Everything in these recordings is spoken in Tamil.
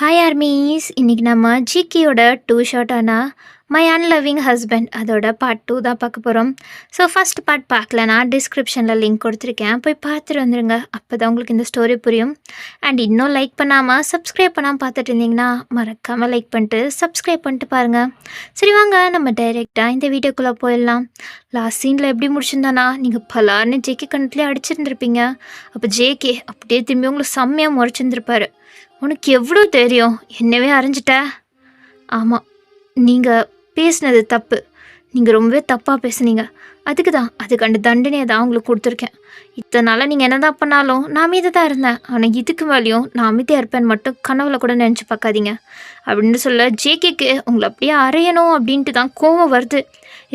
ஹாய் ஆர்மீஸ், இன்னைக்கு நம்ம ஜிகேயோட டூ ஷார்ட்டான மை அன்லவிங் ஹஸ்பண்ட் அதோட பார்ட் 2 தான் பார்க்க போகிறோம். ஸோ ஃபஸ்ட் பார்ட் பார்க்கலனா டிஸ்கிரிப்ஷனில் லிங்க் கொடுத்துருக்கேன், போய் பார்த்துட்டு வந்துடுங்க. அப்போ தான் உங்களுக்கு இந்த ஸ்டோரி புரியும். அண்ட் இன்னும் லைக் பண்ணாமல் சப்ஸ்கிரைப் பண்ணாமல் பார்த்துட்டு இருந்தீங்கன்னா மறக்காமல் லைக் பண்ணிட்டு சப்ஸ்கிரைப் பண்ணிட்டு பாருங்கள். சரி வாங்க நம்ம டைரெக்டாக இந்த வீடியோக்குள்ளே போயிடலாம். லாஸ்ட் சீனில் எப்படி முடிச்சிருந்தானா நீங்கள் பலார்னு ஜேகே கணத்துலேயே அடிச்சிருந்துருப்பீங்க. அப்போ ஜேகே அப்படியே திரும்பி உங்களை செம்மையாக முறைச்சிருந்துருப்பாரு. உனக்கு எவ்வளோ தெரியும், என்னவே அரைஞ்சிட்ட. ஆமாம், நீங்கள் பேசினது தப்பு, நீங்கள் ரொம்பவே தப்பாக பேசுனீங்க. அதுக்கான தண்டனையை தான் உங்களுக்கு கொடுத்துருக்கேன். இத்தனை நாளாக நீங்கள் என்ன தான் பண்ணாலும் நான் அமைதியாக தான் இருந்தேன். ஆனால் இதுக்கு மேலேயும் நான் அமைதியாக இருப்பேன்னு மட்டும் கனவுல கூட நினச்சி பார்க்காதீங்க அப்படின்னு சொல்ல ஜேகேக்கு உங்களை அப்படியே அரையணும் அப்படின்ட்டு தான் கோவம் வருது.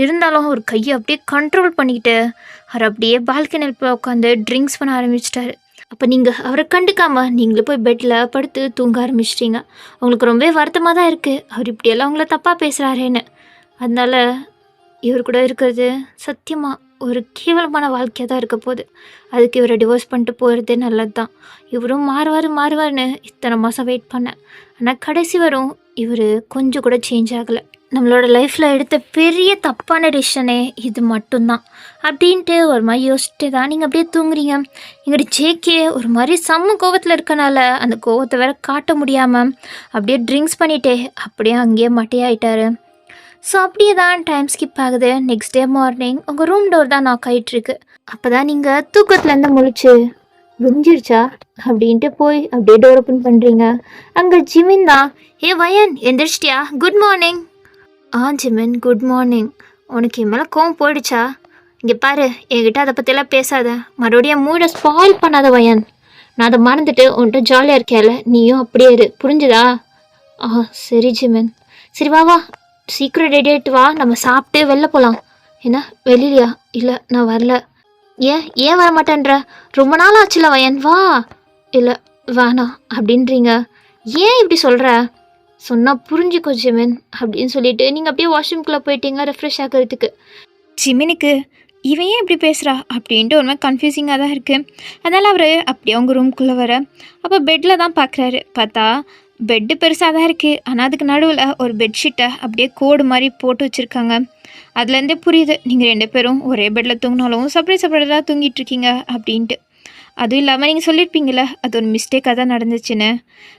இருந்தாலும் ஒரு கையை அப்படியே கண்ட்ரோல் பண்ணிக்கிட்டு அவர் அப்படியே பால்கனியில் போய் உட்காந்து ட்ரிங்க்ஸ் பண்ண ஆரம்பிச்சிட்டாரு. அப்போ நீங்கள் அவரை கண்டுக்காமல் நீங்களே போய் பெட்டில் படுத்து தூங்க ஆரம்பிச்சிட்டிங்க. உங்களுக்கு ரொம்பவே வருத்தமாக தான் இருக்குது, அவர் இப்படியெல்லாம் உங்களை தப்பாக பேசுகிறாரேன்னு. அதனால் இவர் கூட இருக்கிறது சத்தியமாக ஒரு கேவலமான வாழ்க்கையாக தான் இருக்க போகுது. அதுக்கு இவரை டிவோர்ஸ் பண்ணிட்டு போகிறதே நல்லது தான். இவரும் மாறுவார்னு இத்தனை மாதம் வெயிட் பண்ணேன். ஆனால் கடைசி வரும் இவர் கொஞ்சம் கூட சேஞ்ச் ஆகலை. நம்மளோட லைஃப்பில் எடுத்த பெரிய தப்பான டிசிஷனே இது மட்டும்தான் அப்படின்ட்டு ஒரு மாதிரி யோசிச்சுட்டு தான் நீங்கள் அப்படியே தூங்குறீங்க. எங்கள்கிட்ட ஜேகே ஒரு மாதிரி செம்ம கோவத்தில் இருக்கனால அந்த கோவத்தை வேற காட்ட முடியாமல் அப்படியே ட்ரிங்க்ஸ் பண்ணிட்டே அப்படியே அங்கேயே மட்டையாயிட்டாரு. ஸோ அப்படியே தான் டைம் ஸ்கிப் ஆகுது. நெக்ஸ்ட் டே மார்னிங் உங்கள் ரூம் டோர் தான் நாக் ஆகிட்டுருக்கு. அப்போ தான் நீங்கள் தூக்கத்துலேருந்து முழிச்சு விரிஞ்சிருச்சா அப்படின்ட்டு போய் அப்படியே டோர் ஓப்பன் பண்ணுறீங்க. அங்கே ஜிமின் தான். ஏ வயன், எந்திரிச்சிட்டியா? Good morning. Jimin, good morning. உனக்கு என் மேலே கோவம் போயிடுச்சா? இங்கே பாரு, என்கிட்ட அதை பற்றியெல்லாம் பேசாத, மறுபடியும் மூடை ஸ்பாயில் பண்ணாத வயன். நான் அதை மறந்துட்டு உன்கிட்ட ஜாலியாக இருக்கேன்ல, நீயும் அப்படியே இரு, புரிஞ்சுதா? சரி ஜிமின். சரி வா சீக்கிரம் ரெடி ஆகிட்டு வா, நம்ம சாப்பிட்டு வெளில போகலாம். என்ன வெளியிலையா? இல்லை நான் வரல. ஏன் வர மாட்டேன்ற? ரொம்ப நாள் ஆச்சுல வயன், வா. இல்லை வேணாம் அப்படின்றீங்க, ஏன் இப்படி சொல்கிற? சொன்னால் புரிஞ்சுக்கோ ஜிமின் அப்படின்னு சொல்லிட்டு நீங்கள் அப்படியே வாஷ்ரூம்குள்ளே போயிட்டீங்க ரெஃப்ரெஷ் ஆகிறதுக்கு. ஜிமினுக்கு இவன் ஏன் இப்படி பேசுகிறா அப்படின்ட்டு ஒரு மாதிரி கன்ஃபியூசிங்காக தான் இருக்குது. அதனால் அவர் அப்படியே அவங்க ரூம்குள்ளே வர அப்போ பெட்டில் தான் பார்க்குறாரு. பார்த்தா பெட்டு பெருசாக தான் இருக்குது, ஆனால் அதுக்கு நடுவில் ஒரு பெட்ஷீட்டை அப்படியே கோடு மாதிரி போட்டு வச்சுருக்காங்க. அதுலேருந்தே புரியுது நீங்கள் 2 பேரும் ஒரே பெட்டில் தூங்கினாலும் செப்பரேட்டாக தூங்கிட்டு இருக்கீங்க அப்படின்ட்டு. அதுவும் இல்லாமல் நீங்கள் சொல்லியிருப்பீங்களே அது ஒரு மிஸ்டேக்காக தான் நடந்துச்சுன்னு.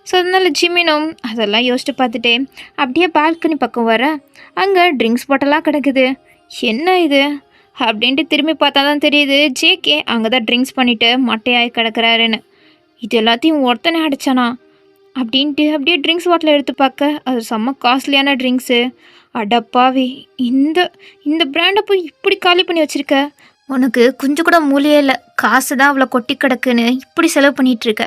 ஸோ அதனால் ஜிமினும் அதெல்லாம் யோசிச்சு பார்த்துட்டே அப்படியே பால்கனி பக்கம் வர அங்கே ட்ரிங்க்ஸ் பாட்டெல்லாம் கிடக்குது. என்ன இது அப்படின்ட்டு திரும்பி பார்த்தா தான் தெரியுது ஜேகே அங்கே தான் ட்ரிங்க்ஸ் பண்ணிவிட்டு மட்டையாகி கிடக்கிறாருன்னு. இது எல்லாத்தையும் ஒருத்தனே அடித்தானா அப்படின்ட்டு அப்படியே ட்ரிங்க்ஸ் பாட்டில் எடுத்து பார்க்க அது செம்ம காஸ்ட்லியான ட்ரிங்க்ஸு. அடப்பாவி, இந்த பிராண்டை போய் இப்படி காலி பண்ணி வச்சுருக்க. உனக்கு கொஞ்சம் கூட மூலையே இல்லை, காசு தான் அவ்வளோ கொட்டி கிடக்குன்னு இப்படி செலவு பண்ணிகிட்ருக்க.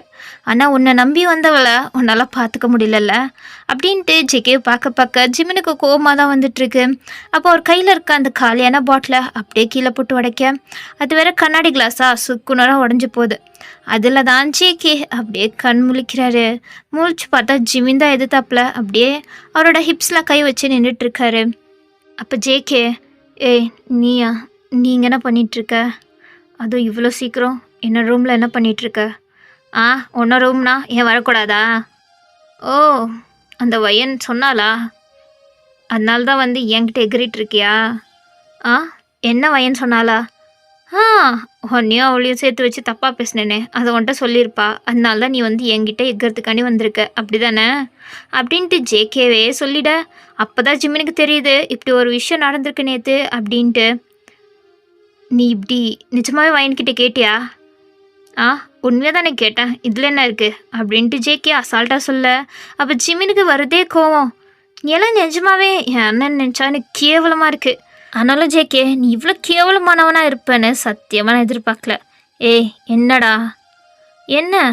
ஆனால் உன்னை நம்பி வந்தவளை உன்னால் பார்த்துக்க முடியலல்ல அப்படின்ட்டு ஜெகே பார்க்க ஜிமினுக்கு கோவமாக தான் வந்துட்டுருக்கு. அப்போ அவர் கையில் இருக்க அந்த காலியான பாட்டிலை அப்படியே கீழே போட்டு உடைக்க அது வேற கண்ணாடி கிளாஸாக சுக்குனராக உடஞ்சி போகுது. அதில் தான் ஜேகே அப்படியே கண் முழிக்கிறாரு. முழிச்சு பார்த்தா ஜிமின் தான் எதிர்த்தாப்புல அப்படியே அவரோட ஹிப்ஸில் கை வச்சு நின்றுட்டுருக்காரு. அப்போ ஜேகே, நீயா? நீங்கள் என்ன பண்ணிகிட்ருக்க? அதுவும் இவ்வளோ சீக்கிரம் என்னோட ரூமில் என்ன பண்ணிகிட்ருக்க? உன்னோட ரூம்னா ஏன் வரக்கூடாதா? ஓ, அந்த வயன் சொன்னாலா? அதனால தான் வந்து என்கிட்ட எகிரிட்ருக்கியா? என்ன வயன் சொன்னாலா? உன்னையும் அவளையும் சேர்த்து வச்சு தப்பாக பேசினேனே, அதை உன்ட்ட சொல்லியிருப்பா. அதனால தான் நீ வந்து என்கிட்ட எகிறதுக்காண்டி வந்திருக்க, அப்படி தானே அப்படின்ட்டு ஜேகேவே சொல்லிட. அப்போ தான் ஜிம்மினுக்கு தெரியுது இப்படி ஒரு விஷயம் நடந்திருக்கு நேற்று அப்படின்ட்டு. நீ இப்படி நிஜமாகவே வயன்கிட்ட கேட்டியா? உண்மையாக தானே கேட்டேன், இதில் என்ன இருக்குது அப்படின்ட்டு ஜேகே அசால்ட்டாக சொல்ல. அப்போ ஜிமினுக்கு வருதே கோவம். நீ எல்லாம் நிஜமாவே என் அண்ணன் நினச்சா எனக்கு கேவலமாக இருக்குது. ஆனாலும் ஜேகே, நீ இவ்வளோ கேவலமானவனாக இருப்பேன்னு சத்தியமாக நான் எதிர்பார்க்கல. என்னடா? என்ன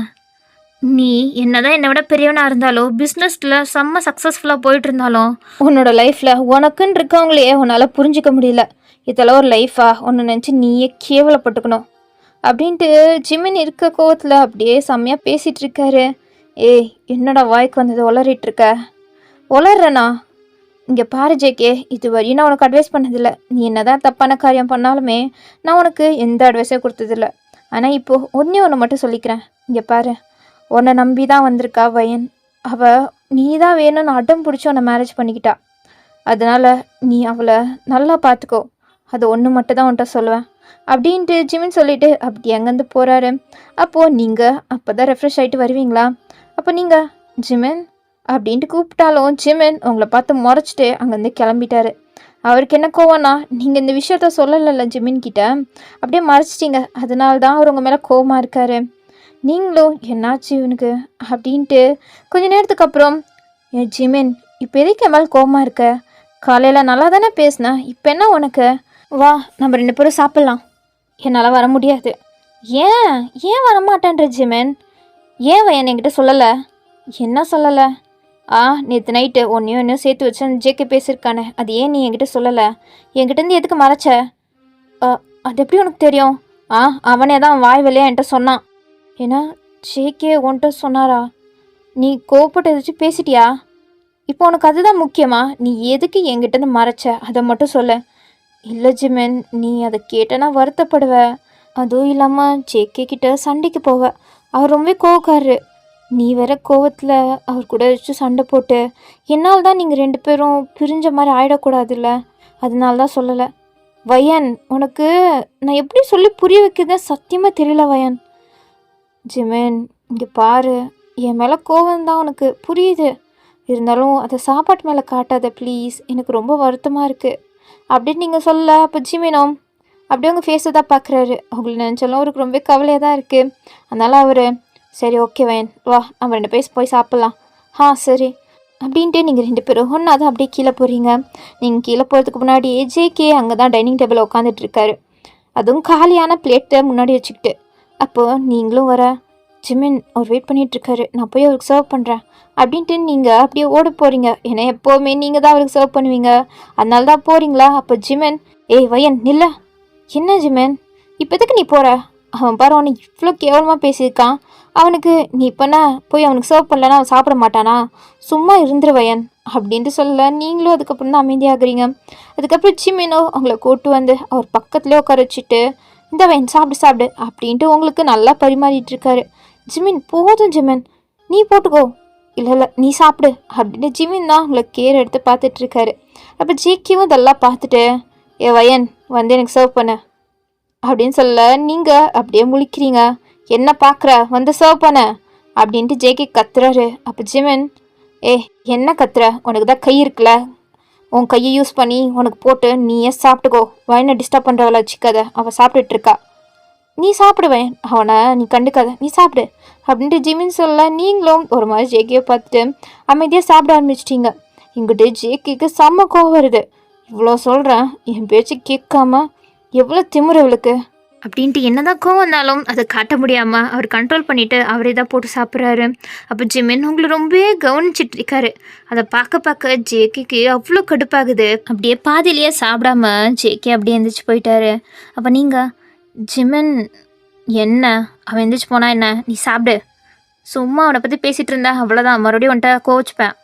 நீ என்னதான் என்னை விட பெரியவனாக இருந்தாலும் பிஸ்னஸில் செம்ம சக்ஸஸ்ஃபுல்லாக போயிட்டு இருந்தாலும் உன்னோட லைஃப்பில் உனக்குன்னு இருக்கவங்களையே உன்னால் புரிஞ்சிக்க முடியல. இதெல்லாம் ஒரு லைஃபா? ஒன்று நினச்சி நீயே கேவலப்பட்டுக்கணும் அப்படின்ட்டு ஜிமின் இருக்க கோவத்தில் அப்படியே செம்மையாக பேசிகிட்டு இருக்காரு. என்னடா வாய்க்கு வந்தது உளறிட்டுருக்க? உளறனா? இங்கே பாரு ஜேகே, இது வரையும் நான் உனக்கு அட்வைஸ் பண்ணதில்லை. நீ என்ன தான் தப்பான காரியம் பண்ணாலுமே நான் உனக்கு எந்த அட்வைஸே கொடுத்ததில்லை. ஆனால் இப்போது ஒன்று மட்டும் சொல்லிக்கிறேன். இங்கே பாரு, உன்னை நம்பி தான் வந்திருக்கா வயன். அவள் நீ தான் வேணும்னு அடம் பிடிச்சி உன்னை மேரேஜ் பண்ணிக்கிட்டா. அதனால் நீ அவளை நல்லா பார்த்துக்கோ. அது ஒன்று மட்டும் தான் உன்கிட்ட சொல்லுவேன் அப்படின்ட்டு ஜிமின் சொல்லிவிட்டு அப்படி அங்கேருந்து போகிறாரு. அப்போது நீங்கள் அப்போ தான் ரெஃப்ரெஷ் ஆகிட்டு வருவீங்களா? அப்போ நீங்கள் ஜிமின் அப்படின்ட்டு கூப்பிட்டாலும் ஜிமின் உங்களை பார்த்து முறைச்சிட்டு அங்கேருந்து கிளம்பிட்டாரு. அவருக்கு என்ன கோவம்னா, நீங்கள் இந்த விஷயத்த சொல்லலைல்ல ஜிமின் கிட்ட, அப்படியே மறைச்சிட்டிங்க. அதனால தான் அவர் உங்கள் மேலே கோவமாக இருக்காரு. நீங்களும் என்னாச்சு இவனுக்கு அப்படின்ட்டு கொஞ்ச நேரத்துக்கு அப்புறம், ஏன் ஜிமின் இப்போ எதுக்கு என் மேலே கோவமாக இருக்க? காலையில் நல்லா தானே பேசினேன், இப்போ என்ன உனக்கு? வா நம்ம 2 பேரும் சாப்பிட்லாம். என்னால் வர முடியாது. ஏன் ஏன் வரமாட்டேன்ற ஜிமின்? ஏன் வயன் என்கிட்ட சொல்லலை? என்ன சொல்லலை? நேற்று நைட்டு ஒன்று சேர்த்து வச்சு அந்த ஜேகே பேசியிருக்கானே, அது ஏன் நீ என்கிட்ட சொல்லலை? என்கிட்டேருந்து எதுக்கு மறைச்ச? அது எப்படி உனக்கு தெரியும்? அவனே தான் வாய் வழியா என்கிட்ட சொன்னான். ஏன்னா ஜேகே உன்கிட்ட சொன்னாரா? நீ கோவப்பட்டு எதாச்சும் பேசிட்டியா? இப்போ உனக்கு அதுதான் முக்கியமா? நீ எதுக்கு என்கிட்டேருந்து மறைச்ச அதை மட்டும் சொல்லு. இல்லை ஜிமின், நீ அதை கேட்டனா வருத்தப்படுவ. அதுவும் இல்லாமல் ஜேகே கிட்ட சண்டைக்கு போவ. அவர் ரொம்ப கோவக்காரரு. நீ வேற கோவத்தில் அவர் கூட வச்சு சண்டை போட்டு என்னால் தான் நீங்கள் 2 பேரும் பிரிஞ்ச மாதிரி ஆகிடக்கூடாதுல்ல, அதனால தான் சொல்லலை. வயன், உனக்கு நான் எப்படி சொல்லி புரிய வைக்கிறதுன்னு சத்தியமாக தெரியல வயன். ஜிமின் இங்கே பாரு, என் மேலே கோவம் தான் உனக்கு புரியுது. இருந்தாலும் அதை சாப்பாட்டு மேலே காட்டாத ப்ளீஸ், எனக்கு ரொம்ப வருத்தமாக இருக்குது அப்படின்னு நீங்கள் சொல்ல. அப்போ ஜிமினும் அப்படியே உங்கள் ஃபேஸை தான் பார்க்குறாரு. அவங்களை நினச்சாலும் அவருக்கு ரொம்ப கவலையாக தான் இருக்குது. அதனால் அவர் சரி ஓகே வயன் வா நம்ம 2 பேர் போய் சாப்பிட்லாம். சரி அப்படின்ட்டு நீங்கள் 2 பேரும் ஒன்றா தான் அப்படியே கீழே போகிறீங்க. நீங்கள் கீழே போகிறதுக்கு முன்னாடி ஜேகே அங்கே தான் டைனிங் டேபிளில் உட்காந்துட்ருக்காரு, அதுவும் காலியான பிளேட்டை முன்னாடி வச்சுக்கிட்டு. அப்போது நீங்களும் வர ஜிமின் அவர் வெயிட் பண்ணிகிட்ருக்காரு, நான் போய் அவருக்கு சர்வ் பண்ணுறேன் அப்படின்ட்டு நீங்கள் அப்படியே ஓட போகிறீங்க. ஏன்னா எப்போவுமே நீங்கள் தான் அவருக்கு சர்வ் பண்ணுவீங்க, அதனால தான் போகிறீங்களா? அப்போ ஜிமின், ஏய் வயன் நில்ல. என்ன ஜிமின் இப்போ எதுக்கு நீ போகிற? அவன் பாரு அவனுக்கு இவ்வளோ கேவலமாக பேசியிருக்கான். அவனுக்கு நீ இப்போனா போய் அவனுக்கு சர்வ் பண்ணலன்னா அவன் சாப்பிட மாட்டானா? சும்மா இருந்துருவயன் அப்படின்ட்டு சொல்ல. நீங்களும் அதுக்கப்புறம் தான் அமைதியாகிறீங்க. அதுக்கப்புறம் ஜிமினோ அவங்கள கூட்டு வந்து அவர் பக்கத்துலேயே உட்கார வச்சுட்டு, இந்த வயன் சாப்பிடு அப்படின்ட்டு உங்களுக்கு நல்லா பரிமாறிட்டு இருக்காரு. ஜிமின் போதும் ஜிமின் நீ போட்டுக்கோ. இல்லை நீ சாப்பிடு அப்படின்னு ஜிமின் தான் உங்களை கேர் எடுத்து பார்த்துட்ருக்காரு. அப்போ ஜேகேவும் இதெல்லாம் பார்த்துட்டு, ஏ வயன் வந்து எனக்கு சர்வ் பண்ண அப்படின்னு சொல்ல. நீங்கள் அப்படியே முழிக்கிறீங்க. என்ன பார்க்குற, வந்து சர்வ் பண்ண அப்படின்ட்டு ஜேகே கத்துறாரு. அப்போ ஜிமின், என்ன கத்துற? உனக்கு தான் கை இருக்குல்ல, உன் கையை யூஸ் பண்ணி உனக்கு போட்டு நீயே சாப்பிட்டுக்கோ. வயனை டிஸ்டர்ப் பண்ணுறவளை வச்சுக்காத, அவள் சாப்பிட்டுட்ருக்கா. நீ சாப்பிடுவேன், அவனை நீ கண்டுக்காத, நீ சாப்பிடு அப்படின்ட்டு ஜிமின் சொல்ல. நீங்களும் ஒரு மாதிரி ஜேகேயை பார்த்துட்டு அமைதியாக சாப்பிட ஆரம்பிச்சிட்டிங்க. இங்கிட்டு ஜேகேக்கு செம்ம கோவம் வருது. இவ்வளோ சொல்கிறேன், என் பேச்சு கேட்காம எவ்வளோ திமிரு அவளுக்கு அப்படின்ட்டு என்னதான் கோவம் வந்தாலும் அதை காட்ட முடியாமல் அவர் கண்ட்ரோல் பண்ணிவிட்டு அவரே தான் போட்டு சாப்பிட்றாரு. அப்போ ஜிமின் உங்களை ரொம்பவே கவனிச்சிட்டு இருக்காரு. அதை பார்க்க ஜேகேக்கு அவ்வளோ கடுப்பாகுது. அப்படியே பாதிலேயே சாப்பிடாம ஜேகே அப்படியே எந்திரிச்சு போயிட்டாரு. அப்போ நீங்கள் ஜிமின், என்ன அவன் எந்திரிச்சு போனா என்ன, நீ சாப்பிடு, சும்மா அவனை பற்றி பேசிகிட்டு இருந்தா அவ்வளோதான், மறுபடியும் வந்துட்ட கோவச்சுப்பேன்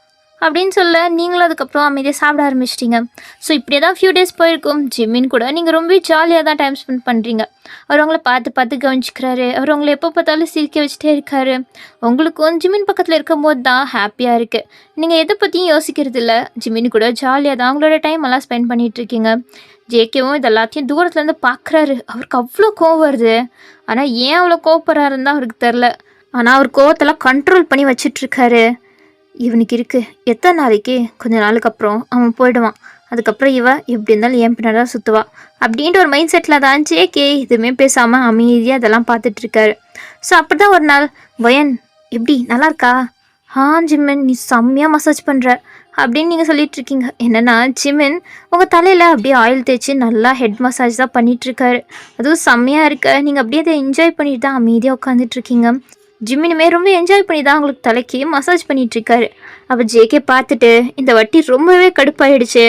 அப்படின்னு சொல்ல. நீங்களும் அதுக்கப்புறம் அமைதியாக சாப்பிட ஆரம்பிச்சிட்டிங்க. ஸோ இப்படியே தான் ஃபியூ டேஸ் போயிருக்கும். ஜிமின் கூட நீங்கள் ரொம்ப ஜாலியாக தான் டைம் ஸ்பெண்ட் பண்ணுறீங்க. அவர் உங்களை பார்த்து கவனிச்சிக்கிறாரு. அவர் உங்களை எப்போ பார்த்தாலும் சிரிக்க வச்சுட்டே இருக்காரு. உங்களுக்கும் ஜிமின் பக்கத்தில் இருக்கும்போது தான் ஹாப்பியாக இருக்குது. நீங்கள் எதை பற்றியும் யோசிக்கிறது இல்லை. ஜிமின் கூட ஜாலியாக தான் உங்களோட டைம் எல்லாம் ஸ்பெண்ட் பண்ணிகிட்ருக்கீங்க. ஜேகேவும் இது எல்லாத்தையும் தூரத்துலேருந்து பார்க்குறாரு. அவருக்கு அவ்வளோ கோவம் வருது. ஆனால் ஏன் அவ்வளோ கோவப்படுறாருன்னு தான் அவருக்கு தெரில. ஆனால் அவர் கோவத்தெல்லாம் கண்ட்ரோல் பண்ணி வச்சிட்ருக்காரு. இவனுக்கு இருக்குது எத்தனை நாளைக்கு, கொஞ்ச நாளுக்கு அப்புறம் அவன் போயிடுவான். அதுக்கப்புறம் இவ எப்படி இருந்தாலும் என் பின்னாடி தான் சுற்றுவா அப்படின்ட்டு ஒரு மைண்ட் செட்டில் தான் ஜேகே எதுவுமே பேசாமல் அமைதியாக அதெல்லாம் பார்த்துட்ருக்காரு. ஸோ அப்படி தான் ஒரு நாள், வயன் எப்படி நல்லா இருக்கா? ஜிமின் நீ செம்மையாக மசாஜ் பண்ணுற அப்படின்னு நீங்கள் சொல்லிகிட்ருக்கீங்க. என்னென்னா ஜிமின் உங்கள் தலையில் அப்படியே ஆயில் தேய்ச்சி நல்லா ஹெட் மசாஜ் தான் பண்ணிகிட்ருக்காரு. அதுவும் செம்மையாக இருக்க. நீங்கள் அப்படியே அதை என்ஜாய் பண்ணிட்டு தான் அமைதியாக உட்காந்துட்ருக்கீங்க. ஜிமினுமே ரொம்ப என்ஜாய் பண்ணி தான் உங்களுக்கு தலைக்கு மசாஜ் பண்ணிகிட்ருக்காரு. அப்போ ஜேகே பார்த்துட்டு இந்த வாட்டி ரொம்பவே கடுப்பாயிடுச்சு.